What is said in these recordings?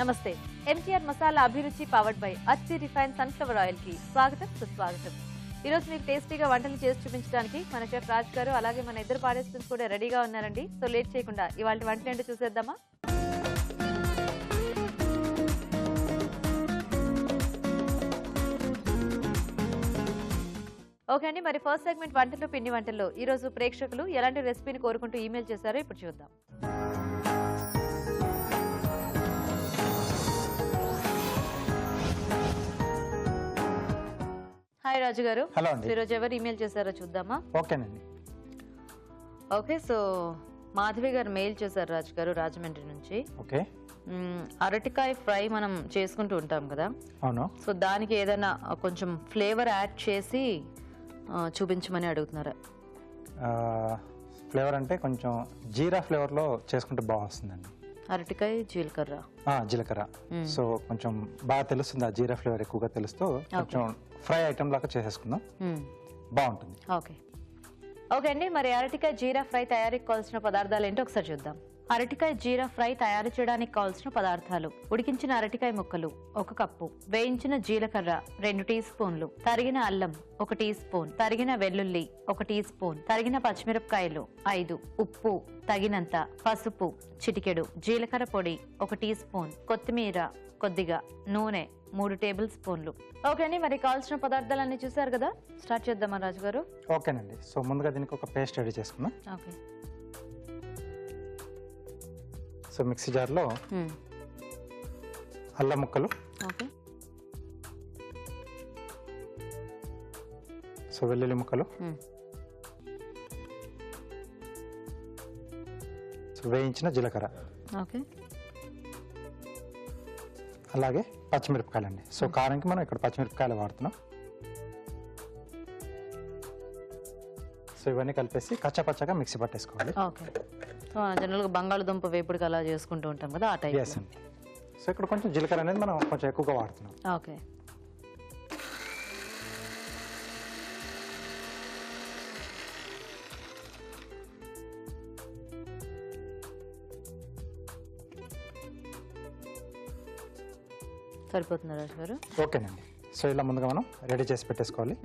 నమస్తే. MTR masala Abhiruchi powered by అచ్చి refine sunflower oil కి స్వాగతం సుస్వాగతం. ఈ రోజు మీకు టేస్టీగా వంటలు చేసి చూపించడానికి మన షెఫ్ రాజ్ గారు అలాగే మన ఇద్దరు పార్టిసిపెంట్స్ కూడా రెడీగా ఉన్నారండి. సో లేట్ చేయకుండా ఇవాళ వంటలు ఏంటో చూసేద్దామా? ఓకే అండి, మరి ఫస్ట్ సెగ్మెంట్ వంటలు పిండి వంటల్లో ఈ రోజు ప్రేక్షకులు ఎలాంటి రెసిపీని కోరుకుంటూ ఈమెయిల్ చేశారో ఇప్పుడు చూద్దాం. హాయ్ రాజు గారు. హలో అండి. ఈరోజు ఎవరు ఈమెయిల్ చేశారో చూద్దామా? ఓకేనండి. ఓకే, సో మాధవి గారు మెయిల్ చేశారు రాజు గారు రాజమండ్రి నుంచి. ఓకే. అరటికాయ ఫ్రై మనం చేసుకుంటూ ఉంటాం కదా, అవును. సో దానికి ఏదైనా కొంచెం ఫ్లేవర్ యాడ్ చేసి చూపించమని అడుగుతున్నారా? ఫ్లేవర్ అంటే కొంచెం జీరా ఫ్లేవర్లో చేసుకుంటే బాగా వస్తుందండి. అరటికాయ జీలకర్ర. జీలకర్ర. సో కొంచెం బాగా తెలుస్తుంది, ఆ జీరా ఫ్లేవర్ ఎక్కువగా తెలుస్తూ కొంచెం ఫ్రై ఐటమ్ లాగా చేసేసుకుందాం, బాగుంటుంది. ఓకే ఓకే అండి, మరి అరటికాయ జీరా ఫ్రై తయారీకి కావాల్సిన పదార్థాలు ఏంటో ఒకసారి చూద్దాం. అరటికాయ జీరా ఫ్రై తయారు చేయడానికి కావాల్సిన పదార్థాలు: ఉడికించిన అరటికాయ ముక్కలు 1 కప్పు, వేయించిన జీలకర్ర 2 టీ స్పూన్లు, తరిగిన అల్లం 1 టీ స్పూన్, తరిగిన వెల్లుల్లి 1 టీ స్పూన్, తరిగిన పచ్చిమిరపకాయలు 5, ఉప్పు తగినంత, పసుపు చిటికెడు, జీలకర్ర పొడి 1 టీ స్పూన్, కొత్తిమీర కొద్దిగా, నూనె 3 టేబుల్ స్పూన్లు. ఓకే అండి, మరి కావాల్సిన పదార్థాలన్నీ చూసారు కదా, స్టార్ట్ చేద్దామా రాజు గారు? ఓకేనండి. సో ముందుగా దీనికి ఒక పేస్ట్ రెడీ చేసుకుందాం. ఓకే. సో మిక్సీ జార్లో అల్లం ముక్కలు, ఓకే, సో వెల్లుల్లి ముక్కలు, సో వేయించిన జీలకర్ర, ఓకే, అలాగే పచ్చిమిరపకాయలు అండి. సో కారంకి మనం ఇక్కడ పచ్చిమిరపకాయలు వాడుతున్నాం. సో ఇవన్నీ కలిపేసి కచ్చాపచ్చగా మిక్సీ పట్టేసుకోవాలి. ఓకే. సో జనరల్గా బంగాళదుంప వేపుడికి అలా చేసుకుంటూ ఉంటాం కదా, ఆ టైప్. ఎస్ అండి. సో ఇక్కడ కొంచెం జీలకర్ర అనేది మనం కొంచెం ఎక్కువగా వాడుతున్నాం. ఓకే. సరిపోతుంది రాజు గారు? ఓకేనండి. సో ఇలా ముందుగా మనం రెడీ చేసి పెట్టేసుకోవాలి.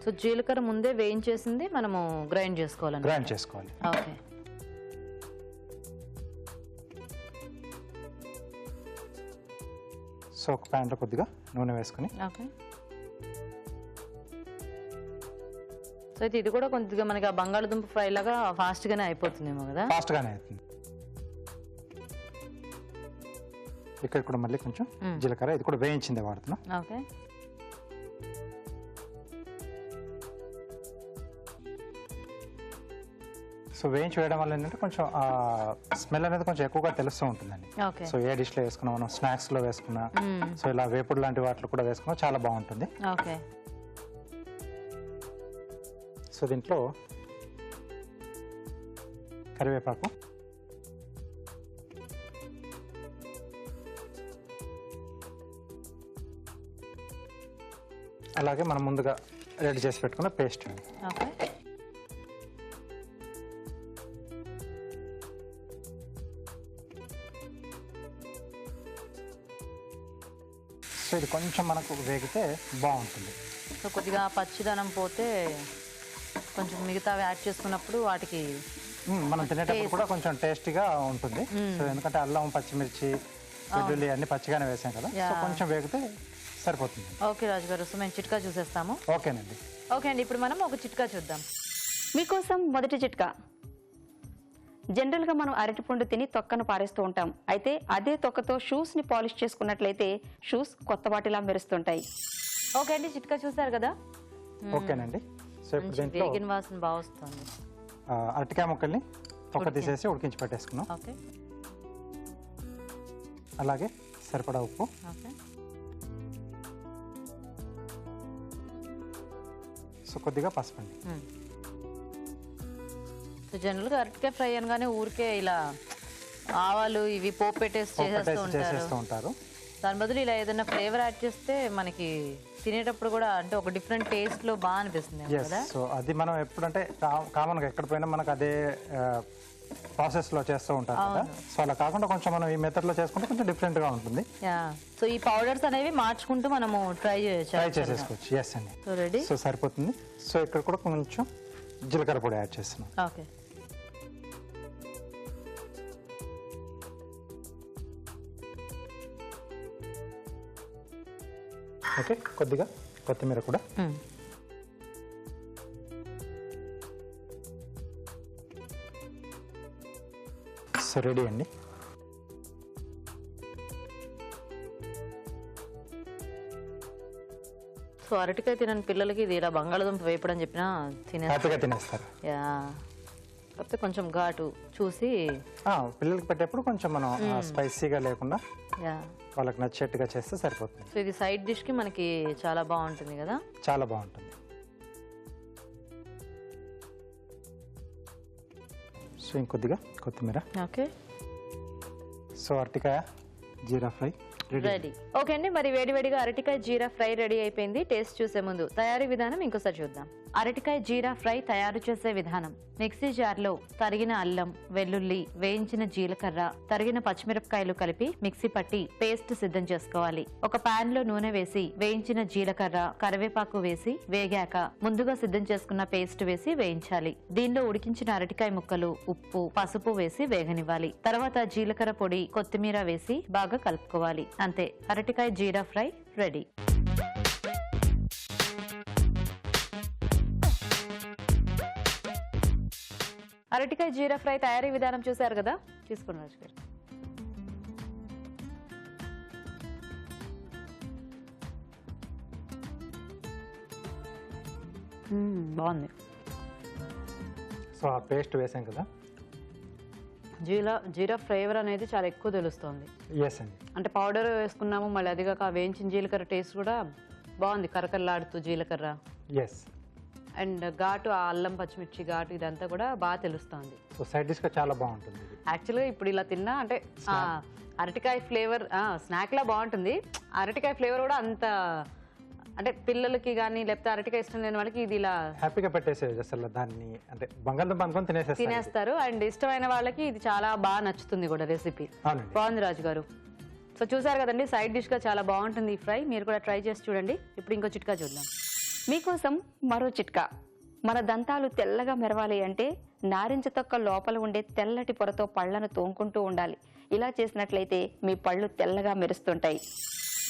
సో జీలకర్ర ముందే వేయించేసింది మనము గ్రైండ్ చేసుకోవాలి. గ్రైండ్ చేసుకోవాలి. ఓకే. సో ఒక ప్యాన్లో కొద్దిగా నూనె వేసుకుని, ఓకే. సో అయితే ఇది కూడా కొద్దిగా మనకి ఆ బంగాళదుంప ఫ్రై లాగా ఫాస్ట్ గానే అయిపోతుందేమో కదా? ఫాస్ట్ గానే అవుతుంది. ఇక్కడ కూడా మళ్ళీ కొంచెం జీలకర్ర, ఇది కూడా వేయించిందే వాడుతున్నాం. ఓకే. సో వేయించి వేయడం వల్ల ఏంటంటే కొంచెం స్మెల్ అనేది కొంచెం ఎక్కువగా తెలుస్తూ ఉంటుందండి. ఓకే. సో ఏ డిష్లో వేసుకున్నా, మనం స్నాక్స్లో వేసుకున్నా, సో ఇలా వేపుడు లాంటి వాటిలో కూడా వేసుకున్నా చాలా బాగుంటుంది. ఓకే. సో దీంట్లో కరివేపాకు, అలాగే మనం ముందుగా రెడీ చేసి పెట్టుకున్న పేస్ట్. ఓకే. సో ఇది కొంచెం మనకు వేగితే బాగుంటుంది. సో కొద్దిగా పచ్చిదనం పోతే కొంచెం మిగతావి యాడ్ చేసుకున్నప్పుడు వాటికి మనం తినేటప్పుడు కూడా కొంచెం టేస్టీగా ఉంటుంది. సో ఎందుకంటే అల్లం, పచ్చిమిర్చి, వెల్లుల్లి అన్ని పచ్చిగానే వేసాం కదా, సో కొంచెం వేగితే సరిపోతుంది. ఓకే రాజు గారు, సో మేము చిట్కా చూసేస్తాము. ఓకేనండి. ఓకే అండి, ఇప్పుడు మనం ఒక చిట్కా చూద్దాం. మీకోసం మొదటి చిట్కా. జనరల్గా మనం అరటిపండు తిని తొక్కను పారేస్తూ ఉంటాం. అయితే అదే తొక్కతో షూస్ని పాలిష్ చేసుకున్నట్లయితే షూస్ కొత్త వాటిలా మెరుస్తుంటాయి. ఓకే అండి, చిట్కా చూసారు కదా? ఓకేనండి. సో ఇప్పుడు దీంట్లో వేగిన వాసన బాగా వస్తుంది. అరటికాయ ముక్కల్ని తొక్క తీసేసి ఉడికించి పెట్టేసుకున్నాం. ఓకే. అలాగే సరిపడా ఉప్పు, ఓకే. సో కొద్దిగా పసుపు అండి. సో జనరల్గా అరటికాయ ఫ్రై అనగానే ఊరికే ఇలా ఆవాలు ఇవి పోపు పెట్టేసి చేసేస్తూ ఉంటారు. దాని బదులు ఇలా ఏదైనా ఫ్లేవర్ యాడ్ చేస్తే మనకి తినేటప్పుడు కూడా అంటే ఒక డిఫరెంట్ టేస్ట్ లో బాగా అనిపిస్తుంది కదా. సో అది మనం ఎప్పుడంటే కామన్గా ఎక్కడ పోయినా మనకు అదే ప్రాసెస్ లో చేస్తూ ఉంటారు కదా, సో అలా కాకుండా కొంచెం మనం ఈ మెథడ్ లో చేసుకుంటే కొంచెం డిఫరెంట్ గా ఉంటుంది. సో ఈ పౌడర్స్ అనేవి మార్చుకుంటూ మనము ట్రై చేసేసుకోవచ్చు. ఎస్ అండి. So ready. సో సరిపోతుంది. సో ఇక్కడ కూడా కొంచెం జీలకర్ర పొడి యాడ్ చేస్తున్నాం. ఓకే. ఓకే, కొద్దిగా కొత్తిమీర కూడా. సో రెడీ అండి. సో అరటికాయ తినని పిల్లలకి ఇది ఇలా బంగాళదుంప వేపడం చెప్పినా హ్యాపీగా తినేస్తారు. యా, కాకపోతే కొంచెం ఘాటు చూసి పిల్లలకి పెట్టేప్పుడు కొంచెం మనం స్పైసీగా లేకుండా యా వాళ్ళకి నచ్చేట్టుగా చేస్తే సరిపోతుంది. సో ఇది సైడ్ డిష్ కి మనకి చాలా బాగుంటుంది కదా. చాలా బాగుంటుంది. సో ఇంకొద్దిగా కొత్తిమీర. ఓకే. సో అరటికాయ జీరా ఫ్రై రెడీ. ఓకే అండి, మరి వేడివేడిగా అరటికాయ జీరా ఫ్రై రెడీ అయిపోయింది. టేస్ట్ చూసే ముందు తయారీ విధానం ఇంకోసారి చూద్దాం. అరటికాయ జీరా ఫ్రై తయారు చేసే విధానం: మిక్సీ జార్లో తరిగిన అల్లం, వెల్లుల్లి, వేయించిన జీలకర్ర, తరిగిన పచ్చిమిరపకాయలు కలిపి మిక్సీ పట్టి పేస్ట్ సిద్ధం చేసుకోవాలి. ఒక పాన్ లో నూనె వేసి వేయించిన జీలకర్ర, కరివేపాకు వేసి వేగాక ముందుగా సిద్ధం చేసుకున్న పేస్ట్ వేసి వేయించాలి. దీనిలో ఉడికించిన అరటికాయ ముక్కలు, ఉప్పు, పసుపు వేసి వేగనివ్వాలి. తర్వాత జీలకర్ర పొడి, కొత్తిమీర వేసి బాగా కలుపుకోవాలి. అంతే, అరటికాయ జీరా ఫ్రై రెడీ. అరటికాయ జీరా ఫ్రై తయారీ విధానం చూసారు కదా, తీసుకుని రాజు గారు. బాగుంది. సో ఆ పేస్ట్ వేసాం కదా, జీరా ఫ్లేవర్ అనేది చాలా ఎక్కువ తెలుస్తుంది. ఎస్ అండి. అంటే పౌడర్ వేసుకున్నాము, మళ్ళీ అదిగాక వేయించిన జీలకర్ర టేస్ట్ కూడా బాగుంది, కరకరలాడుతూ జీలకర్ర. ఎస్. అండ్ ఘాటు, ఆ అల్లం పచ్చిమిర్చి ఘాటు ఇదంతా కూడా బాగా తెలుస్తుంది. సో సైడ్ డిష్ గా చాలా బాగుంటుంది. యాక్చువల్గా ఇప్పుడు ఇలా తిన్నా అంటే అరటికాయ ఫ్లేవర్ స్నాక్ లా బాగుంటుంది. అరటికాయ ఫ్లేవర్ కూడా అంత అంటే పిల్లలకి కానీ లేకపోతే అరటికాయ ఇష్టం లేని వాళ్ళకి ఇది ఇలా హ్యాపీగా పెట్టేసేది. అసలు దాన్ని అంటే బంగాళదుంప అనుకొని తినేస్తారు. అండ్ ఇష్టమైన వాళ్ళకి ఇది చాలా బాగా నచ్చుతుంది కూడా రెసిపీ. బాగుంది రాజు గారు. సో చూసారు కదండి, సైడ్ డిష్ గా చాలా బాగుంటుంది ఈ ఫ్రై. మీరు కూడా ట్రై చేసి చూడండి. ఇప్పుడు ఇంకో చిట్కా చూద్దాం. మీకోసం మరో చిట్కా. మన దంతాలు తెల్లగా మెరవాలి అంటే నారింజ తొక్క లోపల ఉండే తెల్లటి పొరతో పళ్లను తోముకుంటూ ఉండాలి. ఇలా చేసినట్లయితే మీ పళ్ళు తెల్లగా మెరుస్తుంటాయి.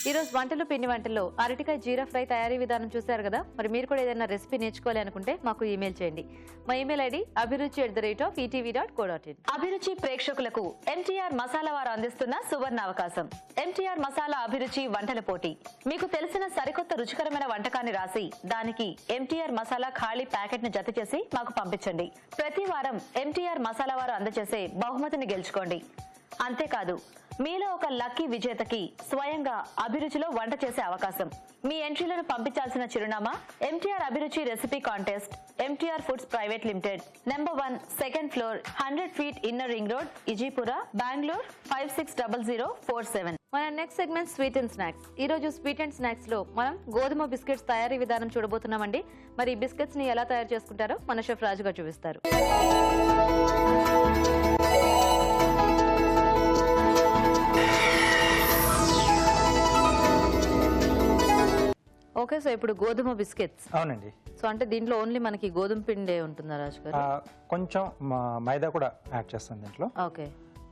ఈరోజు వంటలు పిండి వంటల్లో అరటికాయ జీరా ఫ్రై తయారీ విధానం చూశారు కదా. మరి మీరు కూడా ఏదైనా రెసిపీ నేర్చుకోవాలి అనుకుంటే మాకు ఈమెయిల్ చేయండి. మా ఈమెయిల్ ఐడి abhiruchi@etv.co.in. అభిరుచి ప్రేక్షకులకు ఎంటీఆర్ మసాలా వారు అందిస్తున్న సువర్ణ అవకాశం. ఎంటీఆర్ మసాలా అభిరుచి వంటల పోటీ. మీకు తెలిసిన సరికొత్త రుచికరమైన వంటకాన్ని రాసి దానికి ఎంటీఆర్ మసాలా ఖాళీ ప్యాకెట్ ను జత చేసి మాకు పంపించండి. ప్రతి వారం ఎంటీఆర్ మసాలా వారు అందజేసే బహుమతిని గెలుచుకోండి. అంతేకాదు, మీలో ఒక లక్కీ విజేతకి స్వయంగా అభిరుచిలో వంట చేసే అవకాశం. మీ ఎంట్రీలను పంపించాల్సిన చిరునామా: MTR Abhiruchi recipe contest, MTR foods private limited, number 1, second floor, 100 feet inner ring road, Ejipura, Bengaluru 560047. మన next segment sweet and snacks. ఈ రోజు స్వీట్ అండ్ స్నాక్స్ లో మనం గోధుమ బిస్కెట్స్ తయారీ విధానం చూడబోతున్నామండి. మరి ఈ బిస్కెట్స్ ని ఎలా తయారు చేసుకుంటారో మన షెఫ్ రాజు గారు చూపిస్తారు. ఓకే, సో ఇప్పుడు గోధుమ బిస్కెట్స్. అవునండి. సో అంటే దీంట్లో ఓన్లీ మనకి గోధుమ పిండే ఉంటుందా రాజు గారు? కొంచెం మైదా కూడా యాడ్ చేస్తాను దీంట్లో. ఓకే,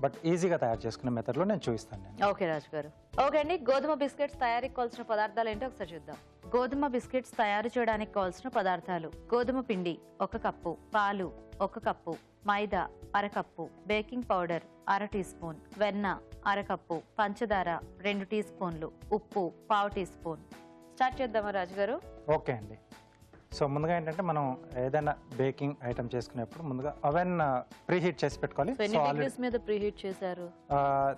బట్ ఈజీగా తయారు చేసుకునే మెథడ్ లో నేను చూపిస్తాను. ఓకే రాజు గారు. ఓకే అండి, గోధుమ బిస్కెట్స్ తయారీకి కావాల్సిన పదార్థాలు ఏంటో ఒకసారి చూద్దాం. గోధుమ బిస్కెట్స్ తయారు చేయడానికి కావాల్సిన పదార్థాలు: గోధుమ పిండి 1 కప్పు, పాలు 1 కప్పు, మైదా 1/2 cup, baking powder 1/2 teaspoon, వెన్న 1/2 కప్పు, పంచదార 2 టీ స్పూన్లు, ఉప్పు 1/2 టీ స్పూన్. స్టార్ట్ చేద్దామా రాజు గారు? ఓకే అండి. సో ముందుగా ఏంటంటే మనం ఏదైనా బేకింగ్ ఐటమ్ చేసుకునేప్పుడు ముందుగా ఓవెన్ ప్రీహీట్ చేసి పెట్టుకోవాలి. ఎన్ని డిగ్రీస్ మీద ప్రీహీట్ చేశారు?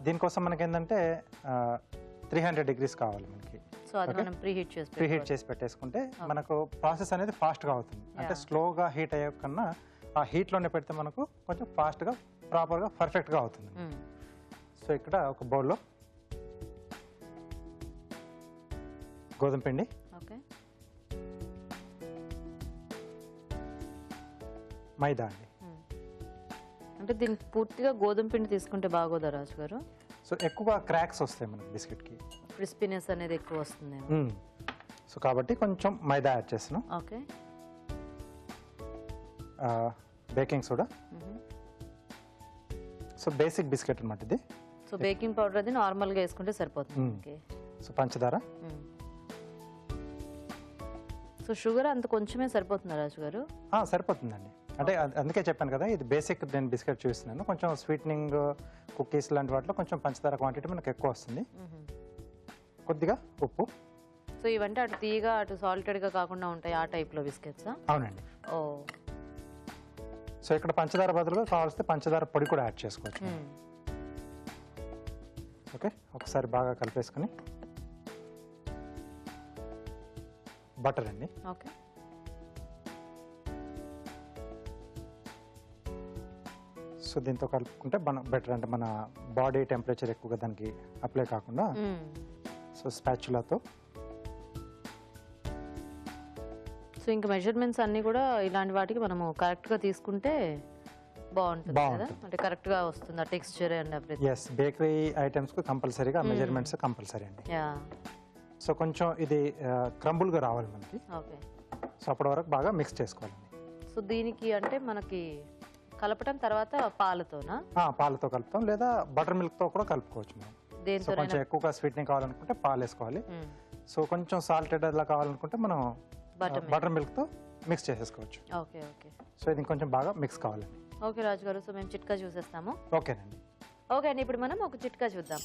దీనికోసం మనకి ఏంటంటే 300 degrees కావాలి మనకి. సో అది మనం ప్రీహీట్ చేసి పెట్టేసుకుంటే మనకు ప్రాసెస్ అనేది ఫాస్ట్ గా అవుతుంది. అంటే స్లోగా హీట్ అయ్యే కన్నా ఆ హీట్ లోనే పెడితే మనకు కొంచెం ఫాస్ట్ గా ప్రాపర్ గా పర్ఫెక్ట్ గా అవుతుంది. సో ఇక్కడ ఒక బౌల్లో గోధుమ పిండి, మైదా అండి, అంటే దీనికి పూర్తిగా గోధుమ పిండి తీసుకుంటే బాగోదా రాజు గారు? సో ఎక్కువ క్రాక్స్ వస్తాయి మనకి బిస్కెట్కి. క్రిస్పీనెస్ అనేది ఎక్కువ వస్తుంది. సో కాబట్టి కొంచెం మైదా యాడ్ చేస్తున్నాం. Okay. Baking soda. So basic biscuit అనమాట ఇది. సో బేకింగ్ పౌడర్ అది నార్మల్గా వేసుకుంటే సరిపోతుంది. ఓకే. సో పంచదార. సో షుగర్ అంత కొంచెమే సరిపోతుందా రాజు గారు? సరిపోతుందండి. అంటే అందుకే చెప్పాను కదా, ఇది బేసిక్ నేను బిస్కెట్ చూస్తున్నాను. కొంచెం స్వీట్నింగ్ కుకీస్ లాంటి వాటిలో కొంచెం పంచదార క్వాంటిటీ మనకు ఎక్కువ వస్తుంది. కొద్దిగా ఉప్పు. సో ఇవంటే అటు తీయగా అటు సాల్టెడ్గా కాకుండా ఉంటాయి ఆ టైప్లో బిస్కెట్స్? అవునండి. ఓ. సో ఇక్కడ పంచదార బదులుగా కావాల్స్తే పంచదార పొడి కూడా యాడ్ చేసుకోవచ్చు. ఓకే, ఒకసారి బాగా కలిపేసుకుని బటర్ అండి. ఓకే. సో దీంతో కలుపుకుంటే మన బెటర్, అంటే మన బాడీ టెంపరేచర్ ఎక్కువగా దానికి అప్లై కాకుండా సో స్పాచులాతో. సో ఇంకా మెజర్మెంట్స్ అన్నీ కూడా ఇలాంటి వాటికి మనము కరెక్ట్గా తీసుకుంటే బాగుంటుంది కదా, అంటే కరెక్ట్గా వస్తుంది ఆ texture and everything. Yes, bakery ఐటమ్స్కి కంపల్సరీగా మెజర్మెంట్స్ కంపల్సరీ అండి. సో కొంచెం ఇది క్రంబుల్గా రావాలి మనకి. ఓకే. సో అప్పటి వరకు బాగా మిక్స్ చేసుకోవాలండి. సో దీనికి అంటే మనకి కలపటం తర్వాత పాలతోనా? పాలతో కలుపుతాం, లేదా బటర్ మిల్క్తో కూడా కలుపుకోవచ్చు మనం. దేంతో? సో కొంచెం ఎక్కువగా స్వీట్నింగ్ కావాలనుకుంటే పాలు వేసుకోవాలి. సో కొంచెం సాల్టెడ్ అలా కావాలనుకుంటే మనం బటర్ మిల్క్తో మిక్స్ చేసేసుకోవచ్చు. ఓకే. ఓకే. సో ఇది కొంచెం బాగా మిక్స్ కావాలండి. ఓకే రాజు గారు, సో మేము చిట్కా చూసేస్తాము. ఓకేనండి. ఓకే అండి, ఇప్పుడు మనం ఒక చిట్కా చూద్దాం.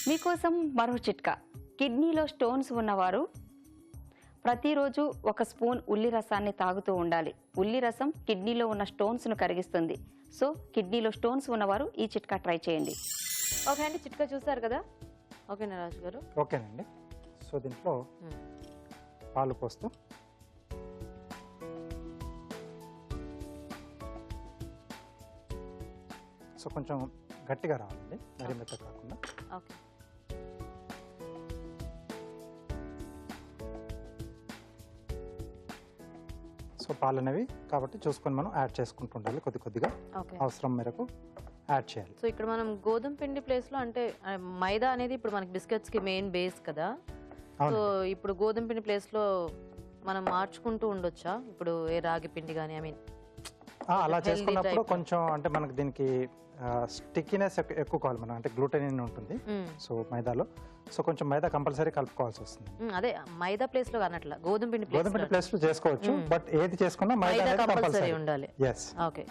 మీకోసం మరో చిట్కా. కిడ్నీలో స్టోన్స్ ఉన్నవారు ప్రతిరోజు 1 స్పూన్ ఉల్లి రసాన్ని తాగుతూ ఉండాలి. ఉల్లి రసం కిడ్నీలో ఉన్న స్టోన్స్ను కరిగిస్తుంది. సో కిడ్నీలో స్టోన్స్ ఉన్నవారు ఈ చిట్కా ట్రై చేయండి. ఓకే అండి, చిట్కా చూసారు కదా. ఓకేనా రాజు గారు? ఓకేనండి. సో దీంట్లో పాలు పోస్తూ సో కొంచెం గట్టిగా రావాలండి, మరీ మెత్త కాకుండా. ఓకే. సో పాలు అనేవి కాబట్టి చూసుకొని మనం యాడ్ చేసుకుంటూ ఉండాలి, కొద్ది కొద్దిగా అవసరం మేరకు యాడ్ చేయాలి. సో ఇక్కడ మనం గోధుమ పిండి ప్లేస్లో అంటే మైదా అనేది ఇప్పుడు మనకి బిస్కెట్స్కి మెయిన్ బేస్ కదా. సో ఇప్పుడు గోధుమ పిండి ప్లేస్లో మనం మార్చుకుంటూ ఉండొచ్చా? ఇప్పుడు ఏ రాగి పిండి కానీ, ఐ మీన్ అలా చేసుకున్నప్పుడు కొంచెం అంటే మనకి దీనికి స్టిక్కినెస్ ఎక్కువ కావాలి మనం, అంటే గ్లూటెనిన్ ఉంటుంది సో మైదాలో. సో కొంచెం మైదా కంపల్సరీ కలుపుకోవాల్సి వస్తుంది. అదే మైదా ప్లేస్ లో కానట్లా గోధుమ పిండి ప్లేస్ లో చేసుకోవచ్చు, బట్ ఏది చేసుకున్నా మైదా కంపల్సరీ ఉండాలి. yes. ఓకే.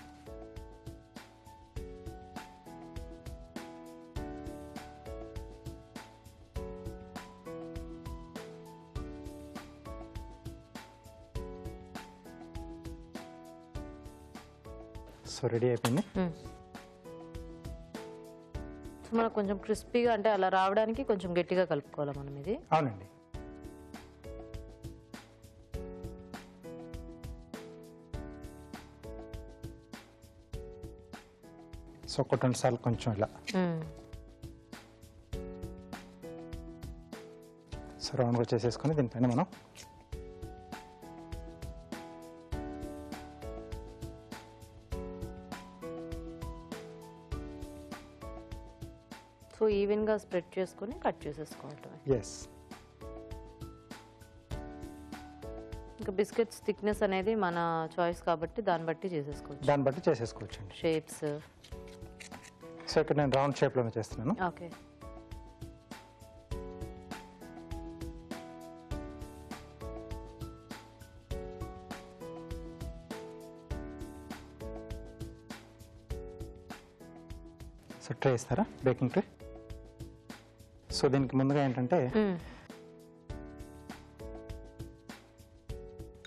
సో రెడీ అయిపోయింది. మనకు కొంచెం క్రిస్పీగా అంటే అలా రావడానికి కొంచెం గట్టిగా కలుపుకోవాలి మనం ఇది. అవునండి. సో ఒక 2 సార్లు కొంచెం ఇలా సో రౌండ్గా చేసేసుకొని దీనిపైన మనం సో ఈవెన్గా స్ప్రెడ్ చేసుకొని కట్ చేసేసుకోవటం. ఎస్. ఇంకా బిస్కెట్స్ థిక్నెస్ అనేది మన చాయిస్ కాబట్టి దాన్ని బట్టి చేసేసుకోవచ్చు అండి షేప్స్. సో ఇక్కడ నేను రౌండ్ షేప్లోనే చేస్తున్నాను. ఓకే. సో ట్రే ఇస్తారా, బేకింగ్ ట్రే? సో దీనికి ముందుగా ఏంటంటే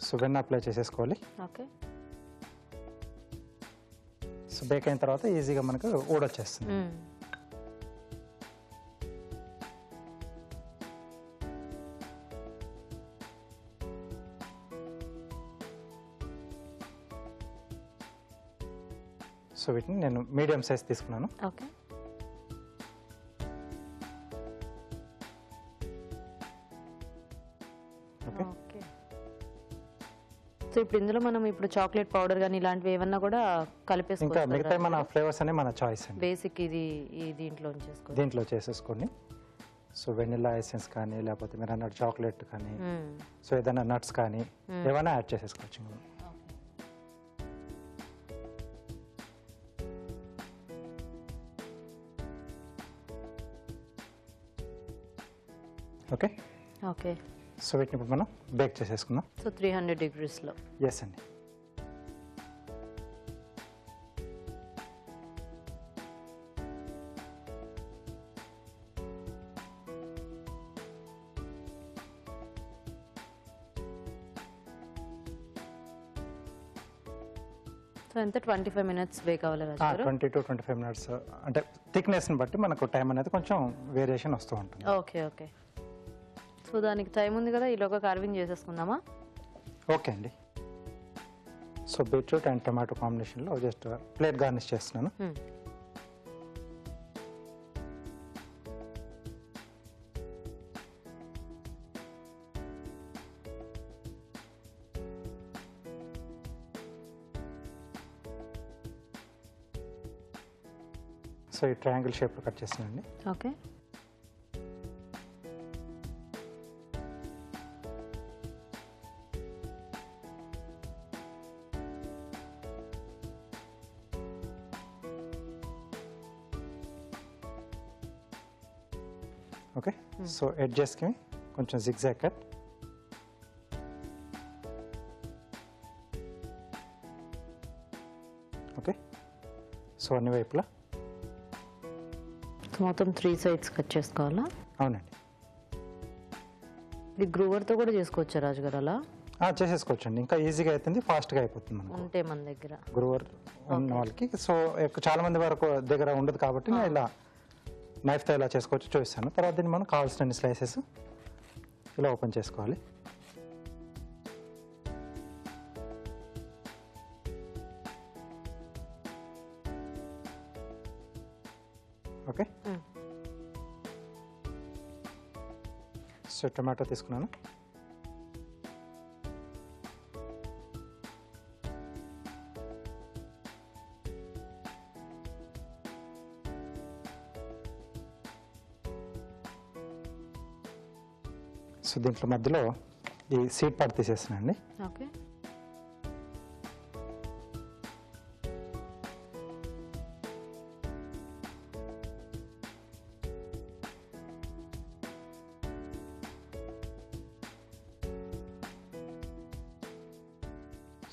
సో వెన్న అప్లై చేసేసుకోవాలి. ఓకే. సో బేక్ అయిన తర్వాత ఈజీగా మనకు ఊడొచ్చేస్తుంది. సో వీటిని నేను మీడియం సైజ్ తీసుకున్నాను. ఓకే. సో ఇప్పుడు ఇందులో మనం ఇప్పుడు చాక్లెట్ పౌడర్ కానీ ఇలాంటివి ఏమన్నా కూడా ఇంకా కలిపేసుకోవచ్చు మిగతా మన ఫ్లేవర్స్ అనే మన చాయిస్ అండి. బేసిక్ ఇది ఈ దీంట్లో ఉంచేసుకోవచ్చు. దీంట్లో చేసేసుకోండి. సో వెనిలా ఎసెన్స్ కానీ లేకపోతే మీరు అన్నట్టు చాక్లెట్ కానీ సో ఏదైనా నట్స్ కానీ ఏమైనా యాడ్ చేసేసుకోవచ్చు. Okay okay. సో వీటిని ఇప్పుడు మనం బేక్ చేసేసుకుందాం. సో 300 degreesలో. ఎస్ అండి. సో ఎంత 25 minutes బేక్ అవ్వాలి రాజు గారు? 20 to 25 minutes. అంటే థిక్నెస్ని బట్టి మనకు టైం అనేది కొంచెం వేరియేషన్ వస్తూ ఉంటుంది. Okay okay. సో దానికి టైం ఉంది కదా, ఈలోగా కార్వింగ్ చేసేసుకుందామా? ఓకే అండి. సో బీట్రూట్ అండ్ టమాటో కాంబినేషన్లో జస్ట్ ప్లేట్ గార్నిష్ చేస్తున్నాను. సో ఈ ట్రయాంగిల్ షేప్లో కట్ చేస్తున్నానండి. ఓకే. ఓకే. సో ఎడ్జెస్కి కొంచెం జిగ్జాగ్ కట్. ఓకే. సో అన్ని వైపులా మొత్తం 3 sides కట్ చేసుకోవాలా? అవునండి. ఇది గ్రూవర్తో కూడా చేసుకోవచ్చా రాజు గారు అలా? చేసేసుకోవచ్చండి. ఇంకా ఈజీగా అవుతుంది, ఫాస్ట్గా అయిపోతుంది మనకు ఉంటే మన దగ్గర గ్రూవర్ ఉన్న వాళ్ళకి. సో చాలా మంది వరకు దగ్గర ఉండదు కాబట్టి నేను ఇలా నైఫ్తో ఇలా చేసుకోవచ్చు చూపిస్తాను. తర్వాత దీన్ని మనం కావాల్సిన స్లైసెస్ ఇలా ఓపెన్ చేసుకోవాలి. ఓకే. సో టొమాటో తీసుకున్నాను. సో దీంట్లో మధ్యలో ఈ సీడ్ పార్ట్ తీసేస్తున్నానండి. ఓకే.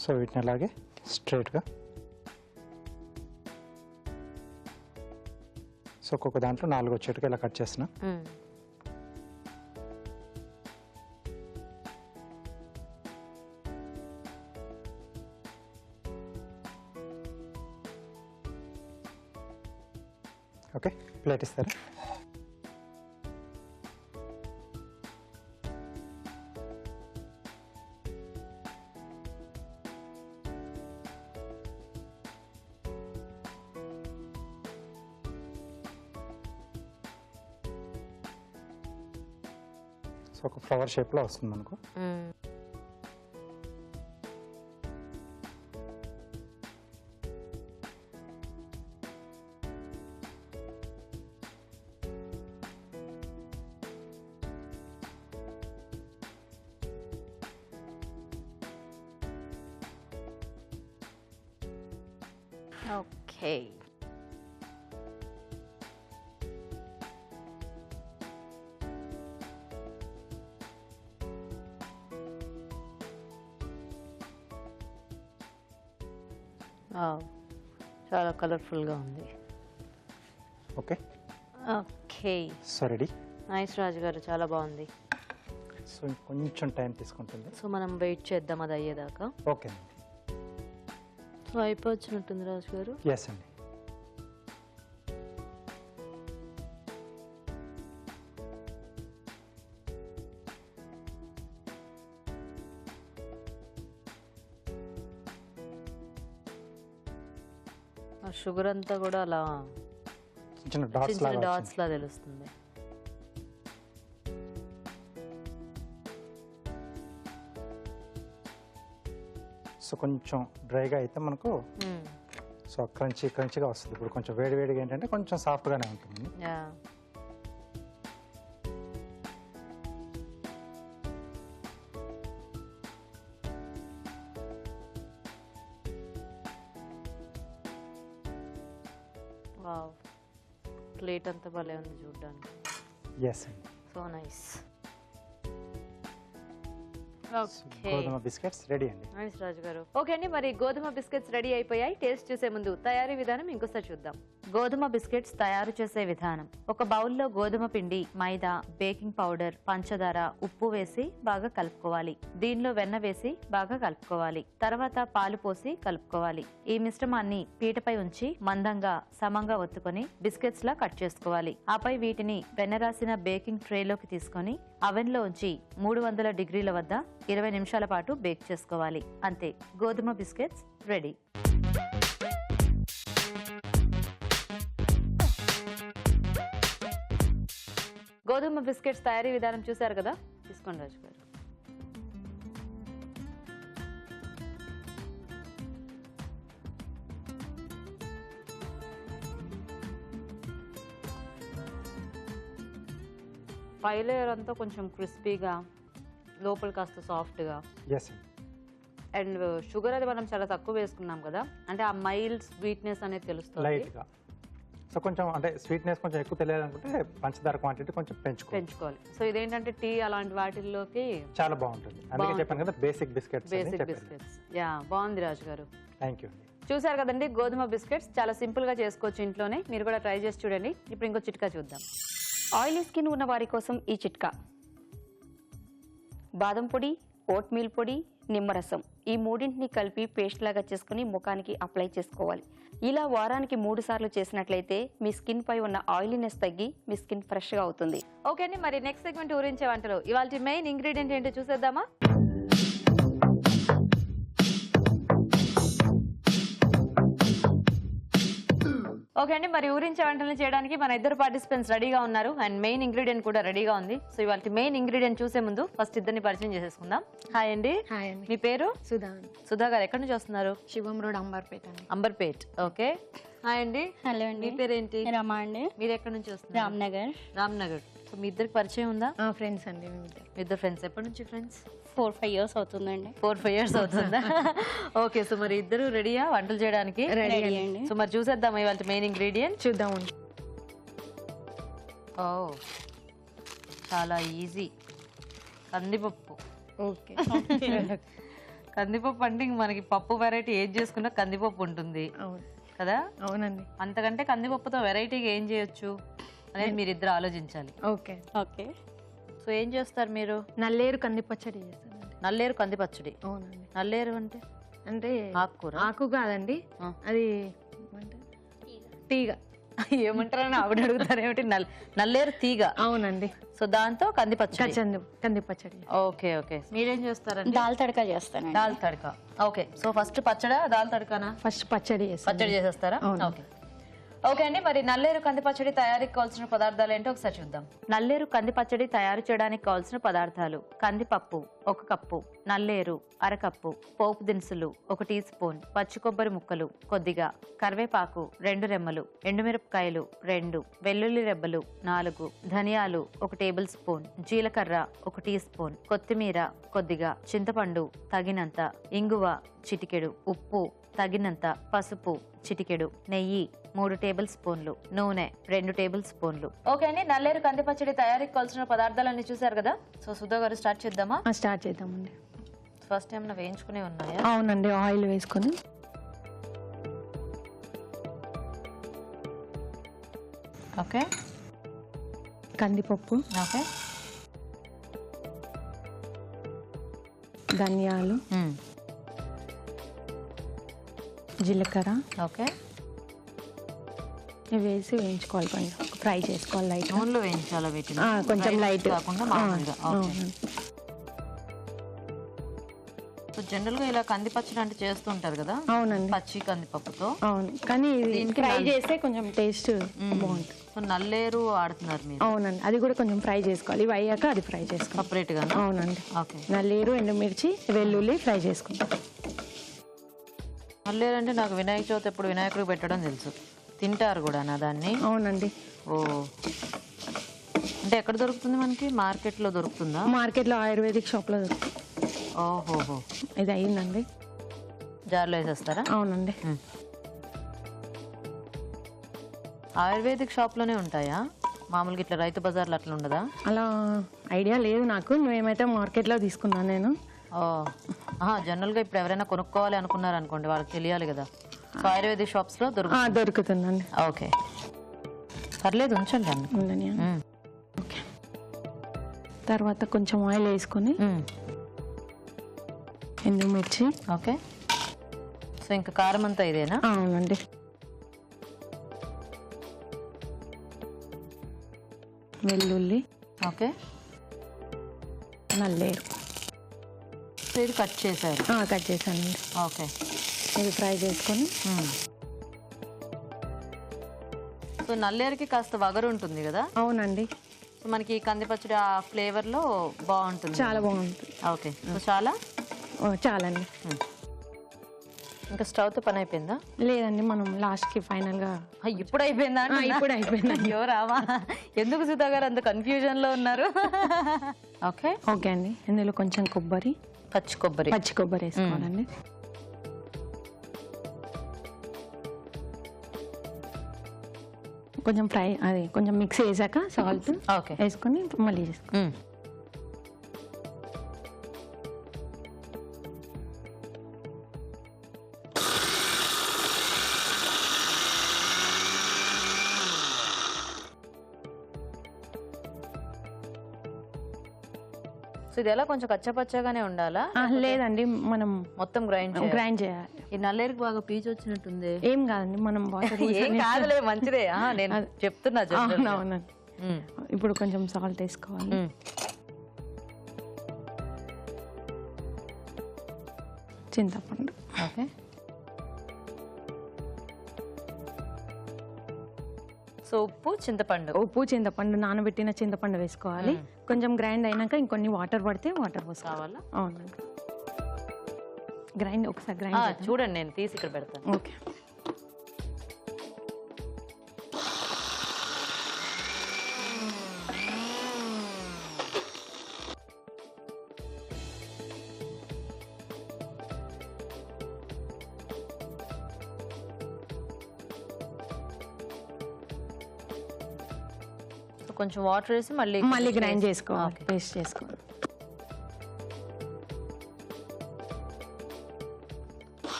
సో వీటిని అలాగే స్ట్రైట్గా సో ఒక్కొక్క దాంట్లో 4 వచ్చేట్టుగా ఇలా కట్ చేస్తున్నా. ఓకే. ప్లేట్ ఇస్తారా? సో ఒక ఫ్లవర్ షేప్లో వస్తుంది మనకు. ఓకే. చాలా కలర్ఫుల్గా ఉంది. Okay. Okay. So ready. Nice Raju garu, చాలా బాగుంది. సో కొంచెం టైం తీసుకుంటుంది. సో మనం వెయిట్ చేద్దాం అది అయ్యేదాకా. ఓకే అండి. సో అయిపోవచ్చినట్టుంది రాజు గారు. ఎస్ అండి. ఆ షుగర్ అంతా కూడా అలా చిన్న డాట్స్ చిన్న లాగా డాట్స్ లా తెలుస్తుంది. సో కొంచెం డ్రైగా అయితే మనకు సో క్రంచీగా వస్తుంది. ఇప్పుడు కొంచెం వేడిగా ఏంటంటే కొంచెం సాఫ్ట్గానే ఉంటుంది. వావ్, ప్లేట్ అంతా భలే ఉంది చూడడానికి. ఎస్ అండి. So nice. గోధుమ బిస్కెట్స్ రెడీ అండి. నైస్ రాజు గారు. ఓకే అండి, మరి గోధుమ బిస్కెట్స్ రెడీ అయిపోయాయి. టేస్ట్ చూసే ముందు తయారీ విధానం ఇంకోసారి చూద్దాం. గోధుమ బిస్కెట్స్ తయారు చేసే విధానం: ఒక బౌల్లో గోధుమ పిండి, మైదా, బేకింగ్ పౌడర్, పంచదార, ఉప్పు వేసి బాగా కలుపుకోవాలి. దీనిలో వెన్న వేసి బాగా కలుపుకోవాలి. తర్వాత పాలు పోసి కలుపుకోవాలి. ఈ మిశ్రమాన్ని పీటపై ఉంచి మందంగా సమంగా ఒత్తుకొని బిస్కెట్స్ లా కట్ చేసుకోవాలి. ఆపై వీటిని వెన్న రాసిన బేకింగ్ ట్రేలోకి తీసుకొని అవెన్ లో ఉంచి 300 డిగ్రీల వద్ద 20 నిమిషాల పాటు బేక్ చేసుకోవాలి. అంతే, గోధుమ బిస్కెట్స్ రెడీ. గోధుమ బిస్కెట్స్ తయారీ విధానం చూశారు కదా, తీసుకోండి రాజు గారు. పై లేయర్ అంతా కొంచెం క్రిస్పీగా, లోపల కాస్త సాఫ్ట్గా. ఎస్ అండ్ షుగర్ అది మనం చాలా తక్కువ వేసుకున్నాం కదా, అంటే ఆ మైల్డ్ స్వీట్నెస్ అనేది తెలుస్తుంది. లైట్గా. సో కొంచెం అంటే స్వీట్నెస్ కొంచెం ఎక్కువ తెలియాలనుకుంటే పంచదార క్వాంటిటీ కొంచెం పెంచుకోవాలి. సో ఇదేంటంటే టీ అలాంటి వాటిల్లోకి చాలా బాగుంటుంది. అందుకే చెప్పాను కదా బేసిక్ బిస్కెట్స్. యా, బాగుంది రాజు గారు. థ్యాంక్ యూ అండి. చూసారు కదండి, గోధుమ బిస్కెట్స్ చాలా సింపుల్ గా చేసుకోవచ్చు ఇంట్లోనే. మీరు కూడా ట్రై చేసి చూడండి. ఇప్పుడు ఇంకో చిట్కా చూద్దాం. ఆయిలీ స్కిన్ ఉన్న వారి కోసం ఈ చిట్కా: బాదం పొడి, ఓట్ మీల్ పొడి, నిమ్మరసం ఈ మూడింటిని కలిపి పేస్ట్ లాగా చేసుకుని ముఖానికి అప్లై చేసుకోవాలి. ఇలా వారానికి 3 సార్లు చేసినట్లయితే మీ స్కిన్ పై ఉన్న ఆయిలీనెస్ తగ్గి మీ స్కిన్ ఫ్రెష్ గా అవుతుంది. ఓకే అండి, మరి నెక్స్ట్ సెగ్మెంట్ ఊరించే వంటలు. ఇవాళ మెయిన్ ఇంగ్రీడియంట్ ఏంటో చూసేద్దామా? ఓకే అండి, మరి ఊరించే వంటలు చేయడానికి మన ఇద్దరు పార్టిసిపెంట్స్ రెడీగా ఉన్నారు. అండ్ మెయిన్ ఇంగ్రీడియంట్ కూడా రెడీగా ఉంది. సో ఇవాళ మెయిన్ ఇంగ్రీడియంట్ చూసే ముందు ఫస్ట్ ఇద్దరిని పరిచయం చేసేసుకుందాం. హాయ్ అండి. హాయ్ అండి. మీ పేరు? సుధా. సుధా గారు ఎక్కడి నుంచి వస్తున్నారు? శివం రోడ్, అంబర్పేట అండి. అంబర్పేట్. ఓకే. హాయ్ అండి. హలో అండి. మీ పేరేంటి? రమా అండి. మీరు ఎక్కడి నుంచి వస్తున్నారు? రామ్నగర్. రామ్నగర్. సో మీ ఇద్దరికి పరిచయం ఉందా? ఫ్రెండ్స్ అండి. మీ ఇద్దరు ఫ్రెండ్స్. ఎప్పటి నుంచి ఫ్రెండ్స్? 4-5 years అవుతుందండి. 4-5 years అవుతుందా? ఓకే. సో మరి ఇద్దరు రెడీయా వంటలు చేయడానికి? రెడీ అండి. సో మరి చూసేద్దాం ఇవాళ మెయిన్ ఇంగ్రీడియంట్. చూద్దామండి. ఓ, చాలా ఈజీ. కందిపప్పు. ఓకే. కందిపప్పు అంటే ఇంక మనకి పప్పు వెరైటీ ఏది చేసుకున్నా కందిపప్పు ఉంటుంది అవును కదా. అవునండి. అంతకంటే కందిపప్పుతో వెరైటీగా ఏం చేయొచ్చు అనేది మీరు ఇద్దరు ఆలోచించాలి. ఓకే. ఓకే. సో ఏం చేస్తారు మీరు? నల్లేరు కంది పచ్చడి చేస్తానండి. నల్లేరు కంది పచ్చడి. అవునండి. నల్లేరు అంటే అంటే ఆకుకూర? ఆకు కాదండి, అది తీగ. ఏమంటారని ఆవిడ అడుగుతారు. ఏమిటి? నల్లేరు తీగ. అవునండి. సో దాంతో కంది పచ్చడి. కంది పచ్చడి. Okay okay. మీరేం చేస్తారండి? దాల్ తడకా చేస్తానండి. దాల్ తడక. ఓకే. సో ఫస్ట్ పచ్చడా దాల్ తడకనా? ఫస్ట్ పచ్చడి చేస్తాను. పచ్చడి చేసేస్తారా? అవును. ఓకే. ఓకే అండి, మరి నల్లేరు కంది పచ్చడి తయారీకి కావాల్సిన పదార్థాలు ఏంటో ఒకసారి చూద్దాం. నల్లేరు కంది పచ్చడి తయారు చేయడానికి కావాల్సిన పదార్థాలు: కందిపప్పు 1 కప్పు, నల్లేరు 1/2 కప్పు, పోపు దినుసులు 1 టీ స్పూన్, పచ్చి కొబ్బరి ముక్కలు కొద్దిగా, కరివేపాకు 2 రెమ్మలు, ఎండుమిరపకాయలు 2, వెల్లుల్లి రెబ్బలు 4, ధనియాలు 1 టేబుల్ స్పూన్, జీలకర్ర 1 టీ స్పూన్, కొత్తిమీర కొద్దిగా, చింతపండు తగినంత, ఇంగువ చిటికెడు, ఉప్పు తగినంత, పసుపు చిటికెడు, నెయ్యి 3 టేబుల్ స్పూన్లు, నూనె 2 టేబుల్ స్పూన్లు. ఓకే అండి, నల్లేరు కంది పచ్చడి తయారీకి కావాల్సిన పదార్థాలన్నీ చూసారు కదా. సో సుధా గారు స్టార్ట్ చేద్దామా? స్టార్ట్ చేద్దామండి. ఫస్ట్ ఏమైనా వేయించుకునే ఉన్నాయా? అవునండి, ఆయిల్ వేసుకొని. ఓకే. కందిపప్పు, ఓకే, ధనియాలు, జీలకర్ర ఓకే, ఇవి వేసి వేయించుకోవాలి. కొంచెం ఫ్రై చేసుకోవాలి. లైట్ నూనెలో వేయించాలా వీటిని? కొంచెం లైట్ కాకుండా మామూలుగా. ఓకే. సో జనరల్ గా ఇలా కంది పచ్చడి అంటే చేస్తుంటారు కదా. అవునండి. పచ్చి కందిపప్పుతో. అవును, కానీ ఫ్రై చేస్తే కొంచెం టేస్ట్ బాగుంటుంది. సో నల్లేరు ఆడుతున్నారు మీరు? అవునండి, అది కూడా కొంచెం ఫ్రై చేసుకోవాలి. ఇవి అయ్యాక అది ఫ్రై చేసుకోవాలి సపరేట్ గా. అవునండి. ఓకే. నల్లేరు, ఎండుమిర్చి, వెల్లుల్లి ఫ్రై చేసుకుంటాం. నల్లేరు నాకు వినాయక చవితి ఎప్పుడు వినాయకుడికి పెట్టడం తెలుసు. తింటారు కూడా నా దాన్ని. అవునండి. ఓ, అంటే ఎక్కడ దొరుకుతుంది మనకి? మార్కెట్లో దొరుకుతుందా? మార్కెట్లో ఆయుర్వేదిక్ షాప్లో దొరుకుతుంది. ఓహోహో, ఇది అయ్యిందండి. జార్లో వేసేస్తారా? అవునండి. ఆయుర్వేదిక్ షాప్లోనే ఉంటాయా? మామూలుగా ఇట్లా రైతు బజార్లో అట్లా ఉండదా? అలా ఐడియా లేదు నాకు. మేమైతే మార్కెట్లో తీసుకున్నాను నేను. ఓ, జనరల్గా ఇప్పుడు ఎవరైనా కొనుక్కోవాలి అనుకున్నారు అనుకోండి, వాళ్ళకి తెలియాలి కదా. సో ఆయుర్వేదిక్ షాప్స్లో దొరుకుతుందండి. ఓకే, పర్లేదు, ఉంచండి అన్న. ఉందని. ఓకే, తర్వాత కొంచెం ఆయిల్ వేసుకొని ఎండుమిర్చి. ఓకే, సో ఇంకా కారం అంతా ఇదేనా? అవునండి. వెల్లుల్లి. ఓకే, నల్లేరు. సో ఇది కట్ చేశారు? కట్ చేశానండి. ఓకే, ఇది ఫ్రై చేసుకొని. సో నల్లేరుకి కాస్త వగరు ఉంటుంది కదా? అవునండి. సో మనకి కంది పచ్చడి ఆ ఫ్లేవర్లో బాగుంటుంది. చాలా బాగుంటుంది. ఓకే, సో చాలా చాలండి. ఇంకా స్టవ్తో పని అయిపోయిందా? లేదండి, మనం లాస్ట్కి ఫైనల్గా. ఇప్పుడు అయిపోయిందా? ఇప్పుడు అయిపోయింది. అయ్యో రామా, ఎందుకు సుధా గారు అంత కన్ఫ్యూజన్లో ఉన్నారు? ఓకే ఓకే అండి. ఇందులో కొంచెం కొబ్బరి, పచ్చి కొబ్బరి వేసుకోవాలండి. కొంచెం ఫ్రై, అది కొంచెం మిక్స్ చేసాక సాల్ట్ వేసుకొని మళ్ళీ చేసుకోండి. సో ఇది ఎలా కొంచెం కచ్చపచ్చగానే ఉండాలా? లేదండి, మనం మొత్తం గ్రైండ్ చేయాలి. ఈ నల్లేరుకి బాగా పీచు వచ్చినట్టుంది. ఏం కాదండి, మనం వాటర్ ఏం కాదులే, మంచిదే. నేను చెప్తున్నా. అవునండి. ఇప్పుడు కొంచెం సాల్ట్ వేసుకోవాలి. చింతపండు. ఓకే, సో ఉప్పు చింతపండు నానబెట్టిన చింతపండు వేసుకోవాలి. కొంచెం గ్రైండ్ అయినాక ఇంకొన్ని వాటర్ పడితే వాటర్ పోసుకోవాలా? అవునండి. గ్రైండ్ ఒకసారి గ్రైండ్ చూడండి, నేను తీసి ఇక్కడ పెడతాను. ఓకే, కొంచెం వాటర్ వేసి మళ్ళీ గ్రైండ్ చేసుకోవాలి, పేస్ట్ చేసుకోవాలి.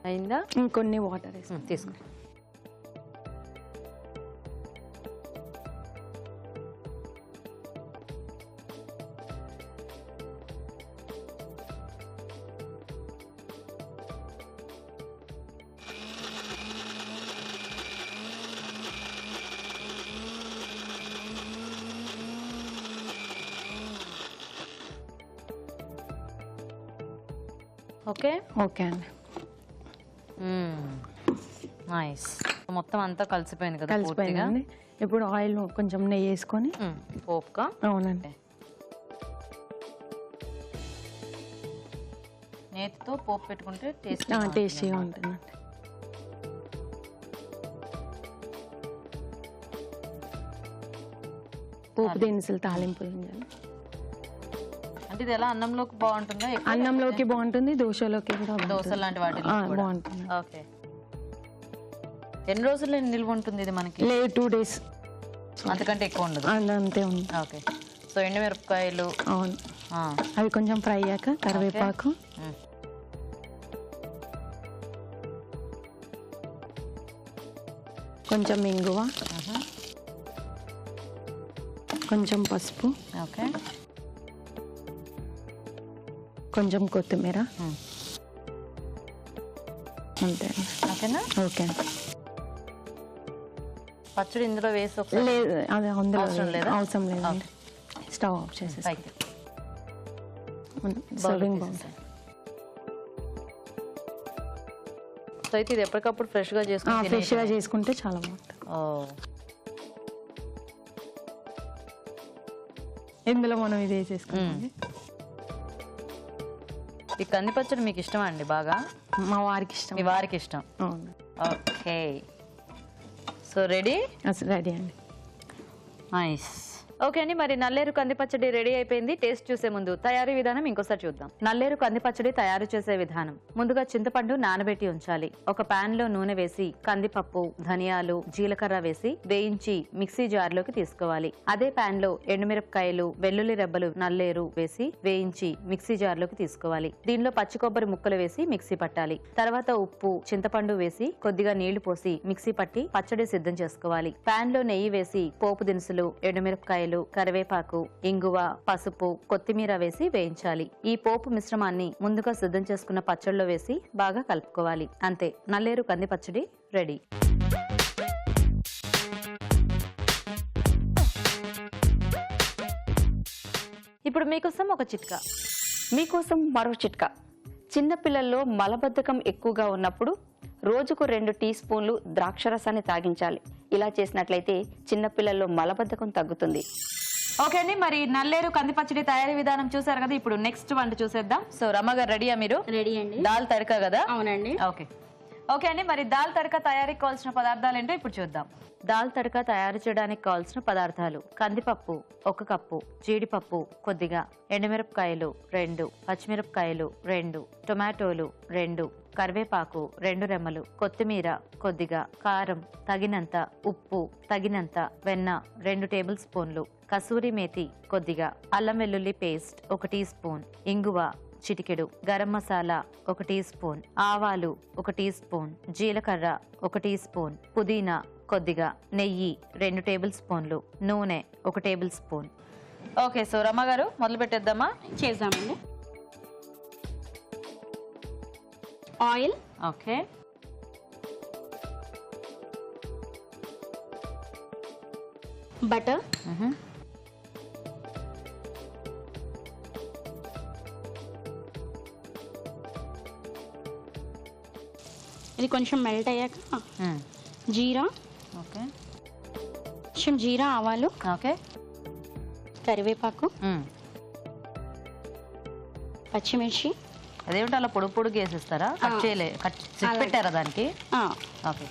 అయిందా? ఇంకొన్ని వాటర్ వేసి తీసుకో. ఓకే ఓకే అండి. నైస్. మొత్తం అంతా కలిసిపోయింది కదా? కలిసిపోయిందండి. ఇప్పుడు ఆయిల్ కొంచెం నెయ్యి వేసుకొని పోపుగా. అవునండి. నేతితో పోపు పెట్టుకుంటే టేస్టీగా ఉంటుందండి. పోపు దినుసులు, తాలింపు గింజలు. అంటే ఇది ఎలా అన్నంలోకి బాగుంటుందా? అన్నంలోకి బాగుంటుంది, దోశలోకి కూడా. దోశ లాంటి వాటిలో బాగుంటుంది. ఓకే, ఎన్ని రోజులు నిల్వ ఉంటుంది ఇది మనకి? లేదు, 2 days, అంతకంటే ఎక్కువ ఉండదు. అంతే ఉంది. ఓకే, సో ఎండుమిరపకాయలు. అవును, అవి కొంచెం ఫ్రై అయ్యాక కరివేపాకు, కొంచెం ఇంగువ, కొంచెం పసుపు, ఓకే, కొంచెం కొత్తిమీర. అంతే. ఓకేనా? ఓకే. పచ్చడి ఇందులో వేసి లేదు, అది అందులో అవసరం లేదా? అవసరం లేదు. స్టవ్ ఆఫ్ చేసేసి సర్వింగ్ బౌల్. సో అయితే ఇది ఎప్పటికప్పుడు ఫ్రెష్గా చేసుకుంటే ఫ్రెష్గా చేసుకుంటే చాలా బాగుంటుంది. ఇందులో మనం ఇది వేసేసుకుంటాం. ఈ కంది పచ్చడి మీకు ఇష్టమా అండి బాగా? మా వారికి ఇష్టం. మీ వారికి ఇష్టం. అవును, ఓకే, సో రెడీ? అసలు రెడీ అండి. నైస్. ఓకే అండి, మరి నల్లేరు కంది పచ్చడి రెడీ అయిపోయింది. టేస్ట్ చూసే ముందు తయారీ విధానం ఇంకోసారి చూద్దాం. నల్లేరు కంది పచ్చడి తయారు చేసే విధానం: ముందుగా చింతపండు నానబెట్టి ఉంచాలి. ఒక పాన్ లో నూనె వేసి కందిపప్పు, ధనియాలు, జీలకర్ర వేసి వేయించి మిక్సీ జార్ లోకి తీసుకోవాలి. అదే పాన్ లో ఎండుమిరపకాయలు, వెల్లుల్లి రెబ్బలు, నల్లేరు వేసి వేయించి మిక్సీ జార్ లోకి తీసుకోవాలి. దీనిలో పచ్చి కొబ్బరి ముక్కలు వేసి మిక్సీ పట్టాలి. తర్వాత ఉప్పు, చింతపండు వేసి కొద్దిగా నీళ్లు పోసి మిక్సీ పట్టి పచ్చడి సిద్ధం చేసుకోవాలి. పాన్ లో నెయ్యి వేసి పోపు దినుసులు, ఎండుమిరపకాయలు, కరివేపాకు, ఇంగువ, పసుపు, కొత్తిమీర వేసి వేయించాలి. ఈ పోపు మిశ్రమాన్ని ముందుగా సిద్ధం చేసుకున్న పచ్చడిలో వేసి బాగా కలుపుకోవాలి. అంతే, నల్లేరు కంది పచ్చడి రెడీ. ఇప్పుడు మీకోసం ఒక చిట్కా. మీకోసం మరో చిట్కా. చిన్నపిల్లల్లో మలబద్ధకం ఎక్కువగా ఉన్నప్పుడు రోజుకు 2 టీ స్పూన్లు ద్రాక్షరసాన్ని తాగించాలి. ఇలా చేసినట్లయితే చిన్నపిల్లల్లో మలబద్ధకం తగ్గుతుంది. ఓకే అండి, మరి నల్లేరు కంది పచ్చడి తయారీ విధానం చూసారు కదా. ఇప్పుడు నెక్స్ట్ వంట చూసేద్దాం. సో రమ్మ గారు రెడీయా మీరు? రెడీ అండి. దాల్ తడక కదా? అవునండి. ఓకే ఓకే అండి, మరి దాల్ తడక తయారీకి కావాల్సిన పదార్థాలు ఏంటో ఇప్పుడు చూద్దాం. దాల్ తడక తయారు చేయడానికి కావాల్సిన పదార్థాలు: కందిపప్పు 1 కప్పు, జీడిపప్పు కొద్దిగా, ఎండుమిరపకాయలు 2, పచ్చిమిరపకాయలు 2, టొమాటోలు 2, కరివేపాకు 2 రెమ్మలు, కొత్తిమీర కొద్దిగా, కారం తగినంత, ఉప్పు తగినంత, వెన్న 2 టేబుల్ స్పూన్లు, కసూరి మేతి కొద్దిగా, అల్లం వెల్లుల్లి పేస్ట్ 1 టీ స్పూన్, ఇంగువ చిటికెడు, గరం మసాలా 1 టీ స్పూన్, ఆవాలు 1 టీ స్పూన్, జీలకర్ర 1 టీ స్పూన్, పుదీనా కొద్దిగా, నెయ్యి 2 టేబుల్ స్పూన్లు, నూనె 1 టేబుల్ స్పూన్. ఓకే, సో రమ్మ గారు మొదలు పెట్టేద్దామా? చేద్దామండి. ఆయిల్, ఓకే, బటర్, ఇది కొంచెం మెల్ట్ అయ్యాక జీరా, ఓకే కొంచెం జీరా, ఆవాలు, ఓకే, కరివేపాకు, పచ్చిమిర్చి. అదేమిటి అలా పొడుగు పొడుగు వేసేస్తారా? కట్ చేయలే, కట్ చేసి పెట్టారా దానికి? ఓకే,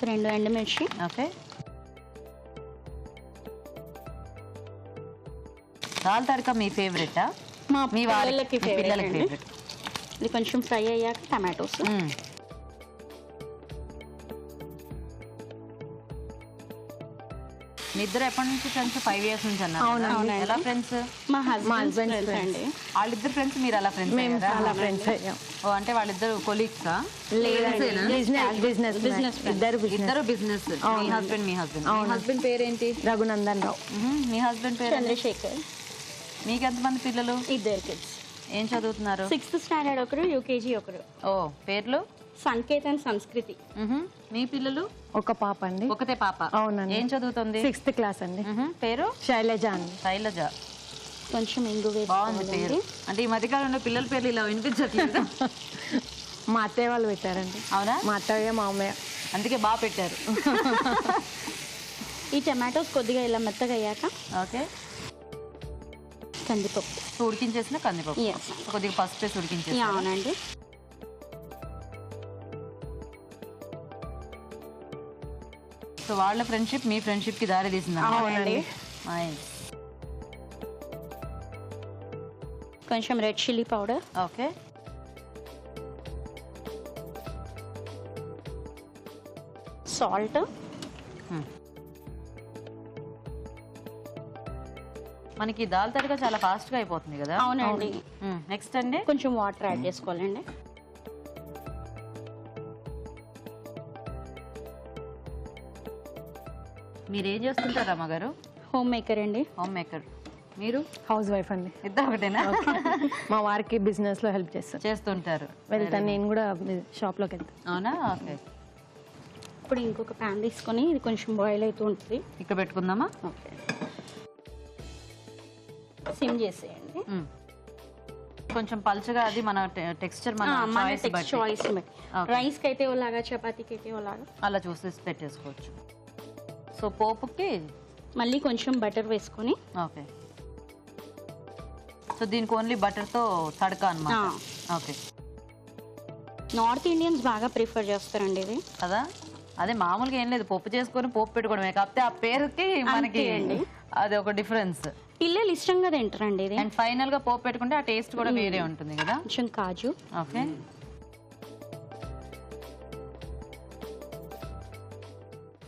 2 ఎండుమిర్చి. ఓకే, దాల్ తడక మీ ఫేవరెటా? మా మీ పిల్లలకి పిల్లలకి ఫేవరెట్. ఫేవరెట్. ఇది కొంచెం ఫ్రై అయ్యాక టమాటోస్. మీ ఇద్దరు ఎప్పటి నుంచి ఫ్రెండ్స్? 5 years నుంచి అన్నారు. అవునండి. ఎలా ఫ్రెండ్స్? మా హస్బెండ్ ఫ్రెండ్స్ అండి. వాళ్ళిద్దరు ఫ్రెండ్స్, మీరు అలా ఫ్రెండ్స్? మేము చాలా ఫ్రెండ్స్ అయ్యాం. ఓ, అంటే వాళ్ళిద్దరు కొలీగ్సా? బిజినెస్ ఇద్దరు ఇద్దరు బిజినెస్. మీ హస్బెండ్ మీ హస్బెండ్ పేరేంటి? రఘునందన్ రావు. మీ హస్బెండ్ పేరు? చంద్రశేఖర్. మీకు ఎంతమంది పిల్లలు? 2 kids. ఏం చదువుతున్నారు? 6th standard ఒకరు, UKG ఒకరు. ఓ, పేర్లు? సంకేత్ అండ్ సంస్కృతి. మీ పిల్లలు? ఒక పాప అండి. ఒకతే పాప? అవునండి. ఏం చదువుతుంది? 6th క్లాస్ అండి. పేరు? శైలజ అండి. శైలజ. కొంచెం ఇంగు బాగుంది పేరు. అంటే ఈ మధ్యకాలంలో పిల్లల పేర్లు ఇలా వినిపించట్లేదు. మా అత్తయ్య వాళ్ళు పెట్టారండి. అవునా? మా అత్తయ్య మా అమ్మయ్య, అందుకే బాగా పెట్టారు. ఈ టమాటోస్ కొద్దిగా ఇలా మెత్తగా అయ్యాక ఓకే, కందిపప్పు. ఉడికించేసిన కందిపప్పు. Yes. కొద్దిగా పసుపు వేసి ఉడికించేసి. అవునండి. సో వాళ్ళ ఫ్రెండ్షిప్ మీ ఫ్రెండ్షిప్ కి దారి తీసింది. అవునండి. కొంచెం red chilli powder. Okay, salt. మనకి దాల్ తడక చాలా ఫాస్ట్ గా అయిపోతుంది కదా? అవునండి. నెక్స్ట్ అండి? కొంచెం వాటర్ యాడ్ చేసుకోవాలండి. మీరు ఏం చేస్తుంటారు అమ్మగారు? హోమ్ మేకర్ అండి. Home maker. మీరు? హౌస్ వైఫ్ అండి. ఇద్దరు ఒకటేనా? మా వారికి బిజినెస్ లో హెల్ప్ చేస్తాను. చేస్తుంటారు. వెళ్తాను, నేను కూడా షాప్ లోకి వెళ్తాను. అవునా? ఓకే, ఇప్పుడు ఇంకొక ప్యాన్ తీసుకొని ఇది కొంచెం బాయిల్ అవుతూ ఉంటుంది. ఇక్కడ పెట్టుకుందామా? ఓకే, సిమ్ చేసేయండి. కొంచెం పల్చగా, అది మన టెక్స్చర్, మన చాయిస్. రైస్ కి అయితే ఓలాగా, చపాతీకి అయితే ఓలాగా అలా చూసి పెట్టేసుకోవచ్చు. సో పోపుకి మళ్ళీ కొంచెం బటర్ వేసుకొని ఓకే సో దీనికి ఓన్లీ బటర్తో తడక అన్నమాట. ఓకే, నార్త్ ఇండియన్స్ బాగా ప్రిఫర్ చేస్తారండి ఇది కదా. అదే మామూలుగా ఏం లేదు, పప్పు చేసుకొని పోపు పెట్టుకోవడమే, కాకపోతే ఆ పేరుకి మనకి అది ఒక డిఫరెన్స్. పిల్లలు ఇష్టంగా తింటారండి ఇది. అండ్ ఫైనల్ గా పోపు పెట్టుకుంటే ఆ టేస్ట్ కూడా వేరే ఉంటుంది కదా. కొంచెం కాజు, ఓకే,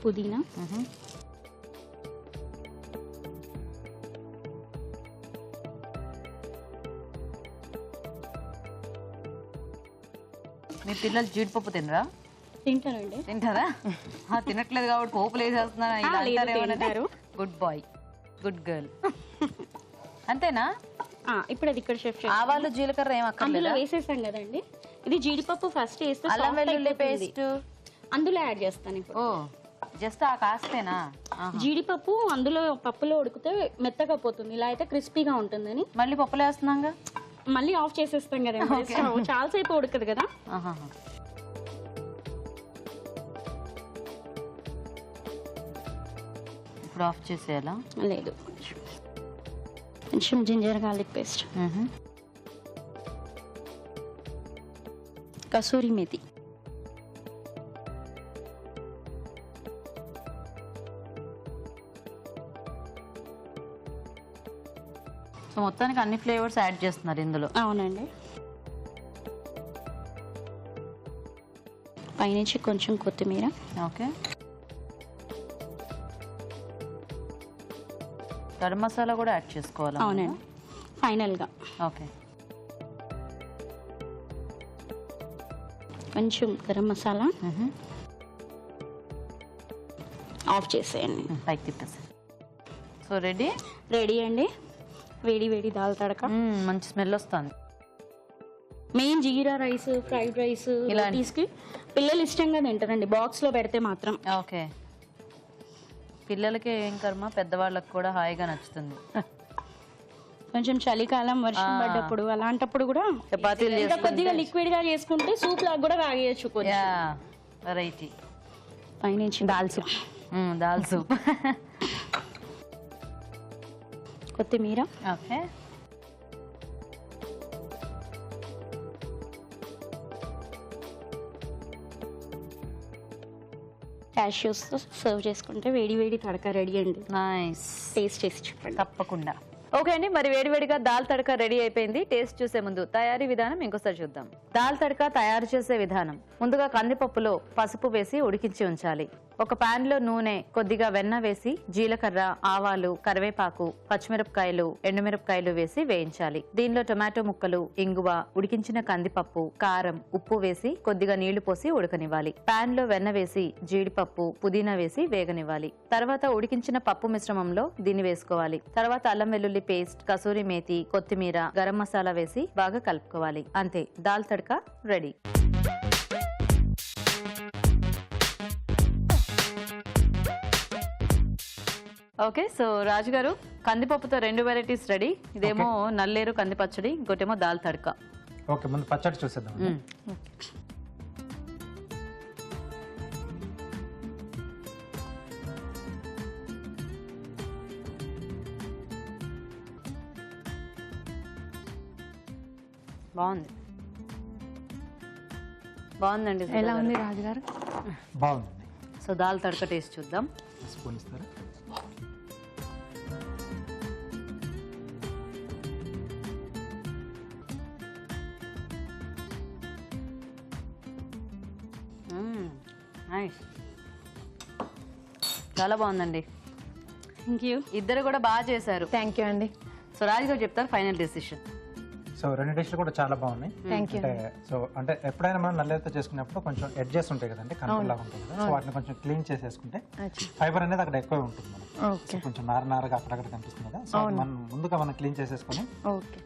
పుదీనా, మీ పిల్లలు జీడిపప్పు తినరా? తింటారండి. తింటారా? తినట్లేదు కాబట్టి పోపులు వేసేస్తున్నా ఇలా తింటారు. Good boy, good girl. అంతేనా? ఇప్పుడు అది ఇక్కడ షెఫ్ ఆవాలు జీలకర్ర ఏం అందులో అక్కర్లేదా? వేసేసాం కదండి. ఇది జీడిపప్పు ఫస్ట్ వేస్తే అల్లం soft వెల్లుల్లి అయిపోతుంది. పేస్ట్ అందులో యాడ్ చేస్తాను ఇప్పుడు. ఓ జస్ట్ ఆ కాస్తేనా? జీడిపప్పు అందులో పప్పులో ఉడికితే మెత్తగా పోతుంది, ఇలా అయితే క్రిస్పీగా ఉంటుందని మళ్ళీ పప్పులు వేస్తున్నాగా. మళ్ళీ ఆఫ్ చేసేస్తాం కదండి. చాలా సేపు ఉడకదు కదా. ఇప్పుడు ఆఫ్ చేసేయాలా? లేదు, కొంచెం జింజర్ గార్లిక్ పేస్ట్, కసూరి మేతి, సో మొత్తానికి అన్ని ఫ్లేవర్స్ యాడ్ చేస్తున్నారు ఇందులో. అవునండి. పైనుంచి కొంచెం కొత్తిమీర, ఓకే, గరం మసాలా కూడా యాడ్ చేసుకోవాలి. అవునండి, ఫైనల్గా ఓకే, కొంచెం గరం మసాలా ఆఫ్ చేసేయండి. పైకి తిప్పేసి. సో రెడీ రెడీ అండి. వేడి వేడి దాల్ తడక, మంచి స్మెల్ వస్తుంది. మెయిన్ జీరా రైస్, ఫ్రైడ్ రైస్ ఇలాంటికి పిల్లలు ఇష్టంగా తింటారండి, బాక్స్ లో పెడితే మాత్రం. ఓకే, పిల్లలకి ఏం కర్మ, పెద్దవాళ్ళకి కూడా హాయిగా నచ్చుతుంది. కొంచెం చలికాలం వర్షం పడ్డప్పుడు అలాంటప్పుడు కూడా చపాతీలు ఇంకా కొద్దిగా లిక్విడ్ గా చేసుకుంటే సూప్ లాగా కూడా తాగేయచ్చు. వెరైటీ. పైనుంచి దాల్ సూప్, దాల్ సూప్, కొత్తిమీర, ఓకే, క్యాష్యూస్ తో సర్వ్ చేసుకుంటే వేడి వేడి తడక రెడీ అండి. నైస్. టేస్ట్ చేసి చెప్పండి. తప్పకుండా. ఓకే అండి, మరి వేడివేడిగా దాల్ తడక రెడీ అయిపోయింది. టేస్ట్ చూసే ముందు తయారీ విధానం ఇంకోసారి చూద్దాం. దాల్ తడక తయారు చేసే విధానం: ముందుగా కందిపప్పులో పసుపు వేసి ఉడికించి ఉంచాలి. ఒక పాన్ లో నూనె, కొద్దిగా వెన్న వేసి జీలకర్ర, ఆవాలు, కరివేపాకు, పచ్చిమిరపకాయలు, ఎండుమిరపకాయలు వేసి వేయించాలి. దీనిలో టొమాటో ముక్కలు, ఇంగువ, ఉడికించిన కందిపప్పు, కారం, ఉప్పు వేసి కొద్దిగా నీళ్లు పోసి ఉడకనివ్వాలి. పాన్ లో వెన్న వేసి జీడిపప్పు, పుదీనా వేసి వేగనివ్వాలి. తర్వాత ఉడికించిన పప్పు మిశ్రమంలో దీన్ని వేసుకోవాలి. తర్వాత అల్లం వెల్లుల్లి పేస్ట్, కసూరి మేతి, కొత్తిమీర, గరం మసాలా వేసి బాగా కలుపుకోవాలి. అంతే, దాల్ తడక రెడీ. ఓకే, సో రాజు గారు, కందిపప్పుతో 2 వెరైటీస్ రెడీ. ఇదేమో నల్లేరు కంది పచ్చడి, ఇంకోటేమో దాల్ తడక. ఓకే, ముందు పచ్చడి చూసేద్దాం. బాగుంది, బాగుందండి. ఎలా ఉంది రాజుగారు? బాగుంది. సో దాల్ తడక టేస్ట్ చూద్దాం. స్పూన్ ఇస్తారా? నైస్, చాలా బాగుందండి. Thank you. ఇద్దరు కూడా బాగా చేశారు. థ్యాంక్ యూ అండి. సో రాజు గారు చెప్తారు ఫైనల్ డెసిషన్. సో 2 డిష్లు కూడా చాలా బాగున్నాయి. Thank you. అంటే ఎప్పుడైనా మనం నల్లేరుతో చేసుకున్నప్పుడు కొంచెం ఎడ్జెస్ ఉంటాయి కదండి, కంట్రోల్ ఉంటుంది కదా. సో వాటిని కొంచెం క్లీన్ చేసేసుకుంటే ఫైబర్ అనేది అక్కడ ఎక్కువ ఉంటుంది మనకి. సో కొంచెం నారగా అక్కడక్కడ కనిపిస్తుంది కదా. సో మనం ముందుగా మనం క్లీన్ చేసేసుకొని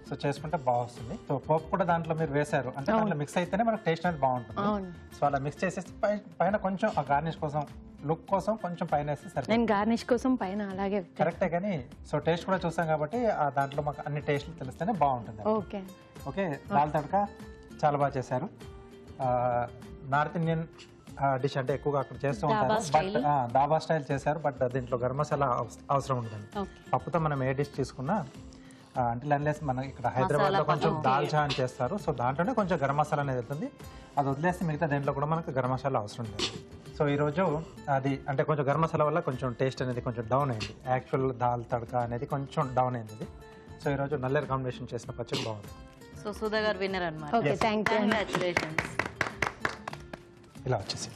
సో చేసుకుంటే బాగుంటుంది. సో పోపు కూడా దాంట్లో మీరు వేశారు అంటే దాంట్లో మిక్స్ అయితేనే మనకు టేస్ట్ అనేది బాగుంటుంది. సో అలా మిక్స్ చేసేసి పైన కొంచెం ఆ గార్నిష్ కోసం, లుక్ కోసం కొంచెం పైన వేస్తే సరే. నేను గార్నిష్ కోసం పైన అలాగే కరెక్టే, కానీ సో టేస్ట్ కూడా చూసాం కాబట్టి ఆ దాంట్లో మాకు అన్ని టేస్ట్లు తెలిస్తేనే బాగుంటుంది. ఓకే ఓకే, దాల్ తడక చాలా బాగా చేశారు. నార్త్ ఇండియన్ డిష్ అంటే ఎక్కువగా అక్కడ చేస్తూ ఉంటారు, బట్ దాబా స్టైల్ చేశారు. బట్ దీంట్లో గరం మసాలా అవసరం ఉండదండి. పప్పుతో మనం ఏ డిష్ తీసుకున్నా అంటే అన్లెస్ మనం ఇక్కడ హైదరాబాద్లో కొంచెం దాల్చా అని చేస్తారు, సో దాంట్లోనే కొంచెం గరం మసాలా అనేది వెళ్తుంది. అది వదిలేస్తే మిగతా దేంట్లో కూడా మనకు గరం మసాలా అవసరం లేదు. సో ఈరోజు అది అంటే కొంచెం గరం మసాలా వల్ల కొంచెం టేస్ట్ అనేది కొంచెం డౌన్ అయింది. యాక్చువల్ దాల్ తడక అనేది కొంచెం డౌన్ అయింది ఇది. సో ఈరోజు నల్లేరు కాంబినేషన్ చేసిన పచ్చడి బాగుంది. సో సుధా గారు విన్నర్ అన్నమాట. Okay, thank you. కంగ్రాచులేషన్స్. ఇలా వచ్చేసి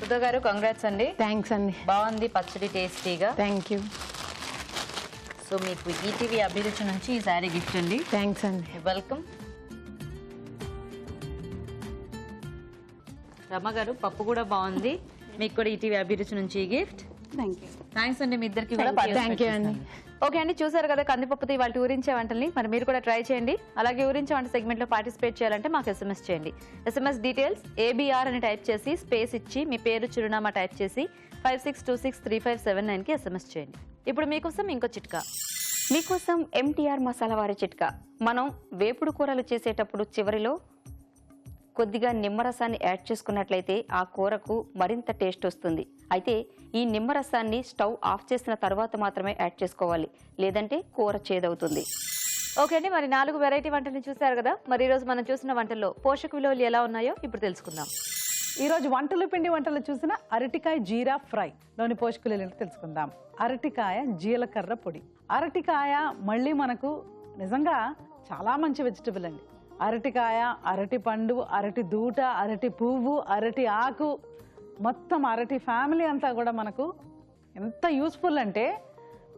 సుధా గారు కంగ్రాట్స్ అండి. థ్యాంక్స్ అండి. బాగుంది పచ్చడి, టేస్టీగా. Thank you. సో మీకు ఈటీవీ అభిరుచి నుంచి ఈ శారీ గిఫ్ట్ అండి. థ్యాంక్స్ అండి. వెల్కమ్. రమ గారు పప్పు కూడా బాగుంది, మీకు కూడా ఈటీవీ అభిరుచి నుంచి గిఫ్ట్. థ్యాంక్స్ అండి మీ ఇద్దరికి కూడా. థ్యాంక్ యూ అండి. ఓకే అండి, చూసారు కదా కందిపప్పుతో ఇవాళ ఊరించే వంటల్ని. మరి మీరు కూడా ట్రై చేయండి. అలాగే ఊరించే వంట సెగ్మెంట్లో పార్టిసిపేట్ చేయాలంటే మాకు SMS చేయండి. SMS డీటెయిల్స్ ABR అని టైప్ చేసి స్పేస్ ఇచ్చి మీ పేరు చిరునామా టైప్ చేసి 56263579కి SMS చేయండి. ఇప్పుడు మీకోసం ఇంకో చిట్కా. మీకోసం MTR మసాలా వారి చిట్కా. మనం వేపుడు కూరలు చేసేటప్పుడు చివరిలో కొద్దిగా నిమ్మరసాన్ని యాడ్ చేసుకున్నట్లయితే ఆ కూరకు మరింత టేస్ట్ వస్తుంది. అయితే ఈ నిమ్మరసాన్ని స్టవ్ ఆఫ్ చేసిన తర్వాత మాత్రమే యాడ్ చేసుకోవాలి, లేదంటే కూర చేదవుతుంది. ఓకే అండి, మరి 4 వెరైటీ వంటల్ని చూసారు కదా. మరి ఈరోజు మనం చూసిన వంటల్లో పోషక విలువలు ఎలా ఉన్నాయో ఇప్పుడు తెలుసుకుందాం. ఈరోజు పిండి వంటలు చూసిన అరటికాయ జీరా ఫ్రై లోని పోషకులు ఏంటో తెలుసుకుందాం. అరటికాయ జీలకర్ర పొడి. అరటికాయ మళ్ళీ మనకు నిజంగా చాలా మంచి వెజిటబుల్ అండి. అరటికాయ, అరటి పండు, అరటి దూట, అరటి పువ్వు, అరటి ఆకు, మొత్తం అరటి ఫ్యామిలీ అంతా కూడా మనకు ఎంత యూస్ఫుల్ అంటే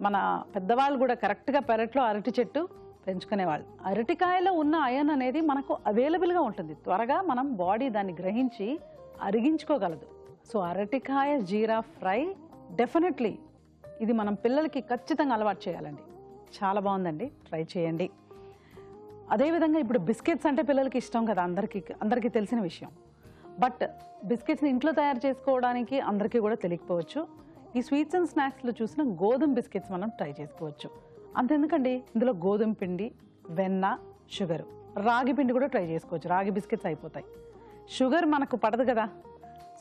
మన పెద్దవాళ్ళు కూడా కరెక్ట్గా పెరట్లో అరటి చెట్టు పెంచుకునేవాళ్ళు. అరటికాయలో ఉన్న అయన్ అనేది మనకు అవైలబుల్గా ఉంటుంది, త్వరగా మనం బాడీ దాన్ని గ్రహించి అరిగించుకోగలదు. సో అరటికాయ జీరా ఫ్రై డెఫినెట్లీ ఇది మనం పిల్లలకి ఖచ్చితంగా అలవాటు చేయాలండి. చాలా బాగుందండి, ట్రై చేయండి. అదేవిధంగా ఇప్పుడు బిస్కెట్స్ అంటే పిల్లలకి ఇష్టం కదా, అందరికీ తెలిసిన విషయం. బట్ బిస్కెట్స్ని ఇంట్లో తయారు చేసుకోవడానికి అందరికీ కూడా తెలియకపోవచ్చు. ఈ స్వీట్స్ అండ్ స్నాక్స్లో చూసిన గోధుమ బిస్కెట్స్ మనం ట్రై చేసుకోవచ్చు. అంతెందుకండి, ఇందులో గోధుమ పిండి, వెన్న, షుగరు, రాగి పిండి కూడా ట్రై చేసుకోవచ్చు. రాగి బిస్కెట్స్ అయిపోతాయి. షుగర్ మనకు పడదు కదా,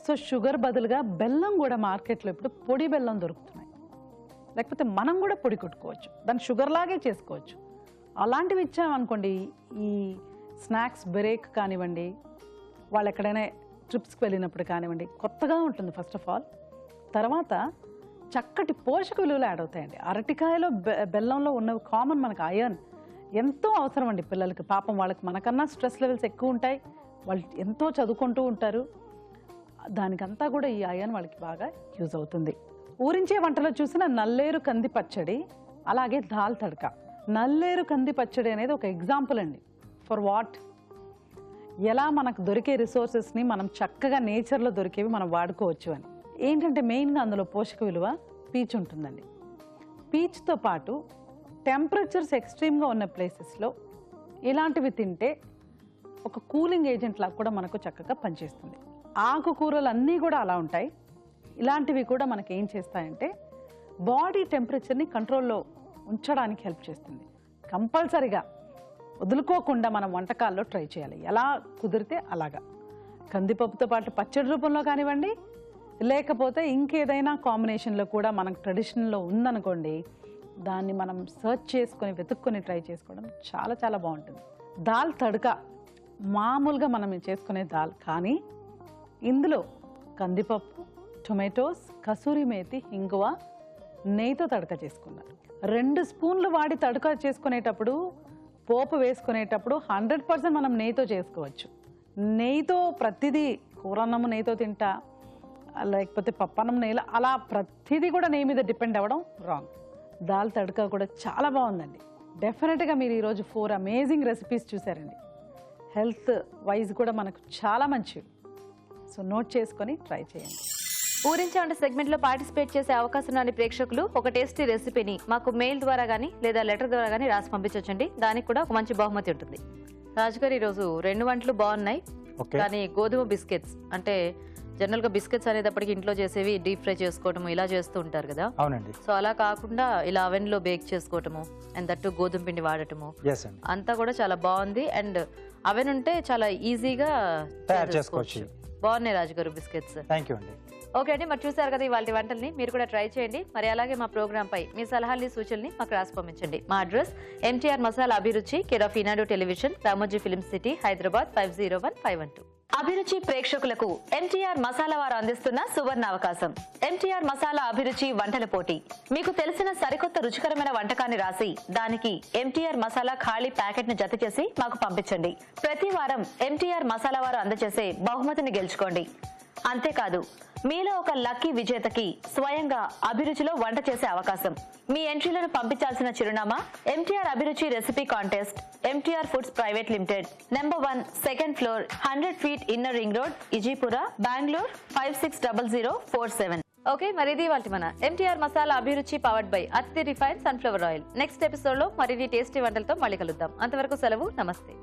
సో షుగర్ బదులుగా బెల్లం కూడా మార్కెట్లో ఇప్పుడు పొడి బెల్లం దొరుకుతున్నాయి. లేకపోతే మనం కూడా పొడి కొట్టుకోవచ్చు, దాన్ని షుగర్ లాగే చేసుకోవచ్చు. అలాంటివి ఇచ్చామనుకోండి, ఈ స్నాక్స్ బ్రేక్ కానివ్వండి, వాళ్ళు ఎక్కడైనా ట్రిప్స్కి వెళ్ళినప్పుడు కానివ్వండి, కొత్తగా ఉంటుంది ఫస్ట్ ఆఫ్ ఆల్. తర్వాత చక్కటి పోషక విలువలు యాడ్ అవుతాయండి. అరటికాయలో బెల్లంలో ఉన్నవి కామన్ మనకు ఐరన్ ఎంతో అవసరం అండి పిల్లలకి. పాపం వాళ్ళకి మనకన్నా స్ట్రెస్ లెవెల్స్ ఎక్కువ ఉంటాయి, వాళ్ళు ఎంతో చదువుకుంటూ ఉంటారు. దానికంతా కూడా ఈ ఐరన్ వాళ్ళకి బాగా యూజ్ అవుతుంది. ఊరించే వంటలో చూసిన నల్లేరు కంది పచ్చడి, అలాగే దాల్ తడక. నల్లేరు కంది పచ్చడి అనేది ఒక ఎగ్జాంపుల్ అండి ఫర్ వాట్, ఎలా మనకు దొరికే రిసోర్సెస్ని మనం చక్కగా నేచర్లో దొరికేవి మనం వాడుకోవచ్చు అని. ఏంటంటే మెయిన్గా అందులో పోషక విలువ పీచు ఉంటుందండి. పీచుతో పాటు టెంపరేచర్స్ ఎక్స్ట్రీమ్గా ఉన్న ప్లేసెస్లో ఇలాంటివి తింటే ఒక కూలింగ్ ఏజెంట్ లాగా కూడా మనకు చక్కగా పనిచేస్తుంది. ఆకుకూరలు అన్నీ కూడా అలా ఉంటాయి. ఇలాంటివి కూడా మనకి ఏం చేస్తాయంటే బాడీ టెంపరేచర్ని కంట్రోల్లో ఉంచడానికి హెల్ప్ చేస్తుంది. కంపల్సరిగా వదులుకోకుండా మనం వంటకాల్లో ట్రై చేయాలి, ఎలా కుదిరితే అలాగా. కందిపప్పుతో పాటు పచ్చడి రూపంలో కానివ్వండి, లేకపోతే ఇంకేదైనా కాంబినేషన్లో కూడా మనకు ట్రెడిషనల్లో ఉందనుకోండి, దాన్ని మనం సర్చ్ చేసుకొని వెతుక్కొని ట్రై చేసుకోవడం చాలా చాలా బాగుంటుంది. దాల్ తడక మామూలుగా మనం చేసుకునే దాల్, కానీ ఇందులో కందిపప్పు, టొమాటోస్, కసూరి మేతి, ఇంగువ, నెయ్యితో తడక చేసుకున్నారు. 2 స్పూన్లు వాడి తడక చేసుకునేటప్పుడు, పోపు వేసుకునేటప్పుడు 100% మనం నెయ్యితో చేసుకోవచ్చు. నెయ్యితో ప్రతిదీ, కూరన్నము నెయ్యితో తింటా, లేకపోతే పప్పన్నం నెయ్యిలో, అలా ప్రతిదీ కూడా నెయ్యి మీద డిపెండ్ అవ్వడం రాంగ్. దాల్ తడక కూడా చాలా బాగుందండి. డెఫినెట్గా మీరు ఈరోజు 4 అమేజింగ్ రెసిపీస్ చూసారండి. హెల్త్ వైజ్ కూడా మనకు చాలా మంచివి. సో నోట్ చేసుకొని ట్రై చేయండి. ఊరించే వంట సెగ్మెంట్లో పార్టిసిపేట్ చేసే అవకాశం రాని ప్రేక్షకులు ఒక టేస్టీ రెసిపీని మాకు మెయిల్ ద్వారా కానీ లేదా లెటర్ ద్వారా కానీ రాసి పంపించవచ్చండి. దానికి కూడా ఒక మంచి బహుమతి ఉంటుంది. రాజుగారు ఈరోజు 2 వంటలు బాగున్నాయి, కానీ గోధుమ బిస్కెట్స్ అంటే జనరల్ గా బిస్కెట్స్ అనేటప్పటికి ఇంట్లో చేసేవి డీప్ ఫ్రై చేసుకోవటము ఇలా చేస్తూ ఉంటారు కదా. అవునండి. సో అలా కాకుండా ఇలా అవెన్ లో బేక్ చేసుకోవటము అండ్ దట్టు గోధుమ పిండి వాడటము అంతా కూడా చాలా బాగుంది. అండ్ అవెన్ ఉంటే చాలా ఈజీగా తయారు చేసుకోవచ్చు. బాగున్నాయి రాజుగారు బిస్కెట్స్. థ్యాంక్ యూ అండి. ఓకే అండి, మరి చూసారు కదా ఇవాళ వంటల్ని, మీరు కూడా ట్రై చేయండి. మరి అలాగే మా ప్రోగ్రామ్ పై మీ సలహాలని సూచనల్ని మాకు రాసి పంపించండి. మా అడ్రస్ ఎంటీఆర్ మసాలా అభిరుచి, care of Eenadu television, Ramoji film city, Hyderabad 501512. అభిరుచి ప్రేక్షకులకు ఎంటీఆర్ మసాలా వారు అందిస్తున్న సువర్ణ అవకాశం. ఎంటీఆర్ మసాలా అభిరుచి వంటల పోటీ. మీకు తెలిసిన సరికొత్త రుచికరమైన వంటకాన్ని రాసి దానికి ఎంటీఆర్ మసాలా ఖాళీ ప్యాకెట్ ను జత చేసి మాకు పంపించండి. ప్రతి వారం ఎంటీఆర్ మసాలా వారు అందజేసే బహుమతిని గెలుచుకోండి. అంతేకాదు, మీలో ఒక లక్కీ విజేతకి స్వయంగా అభిరుచిలో వంట చేసే అవకాశం. మీ ఎంట్రీలను పంపించాల్సిన చిరునామా MTR Abhiruchi recipe contest, MTR foods private limited, number 1, second floor, 100 feet inner ring road, Ejipura, Bengaluru 560047. Okay, మరి ఇది ఇవాల్టి మన MTR masala Abhiruchi powered by Athithi refine sunflower oil. Next episode లో మరిన్ని టేస్టీ వంటలతో మళ్ళీ కలుద్దాం. అంతవరకు సెలవు. నమస్తే.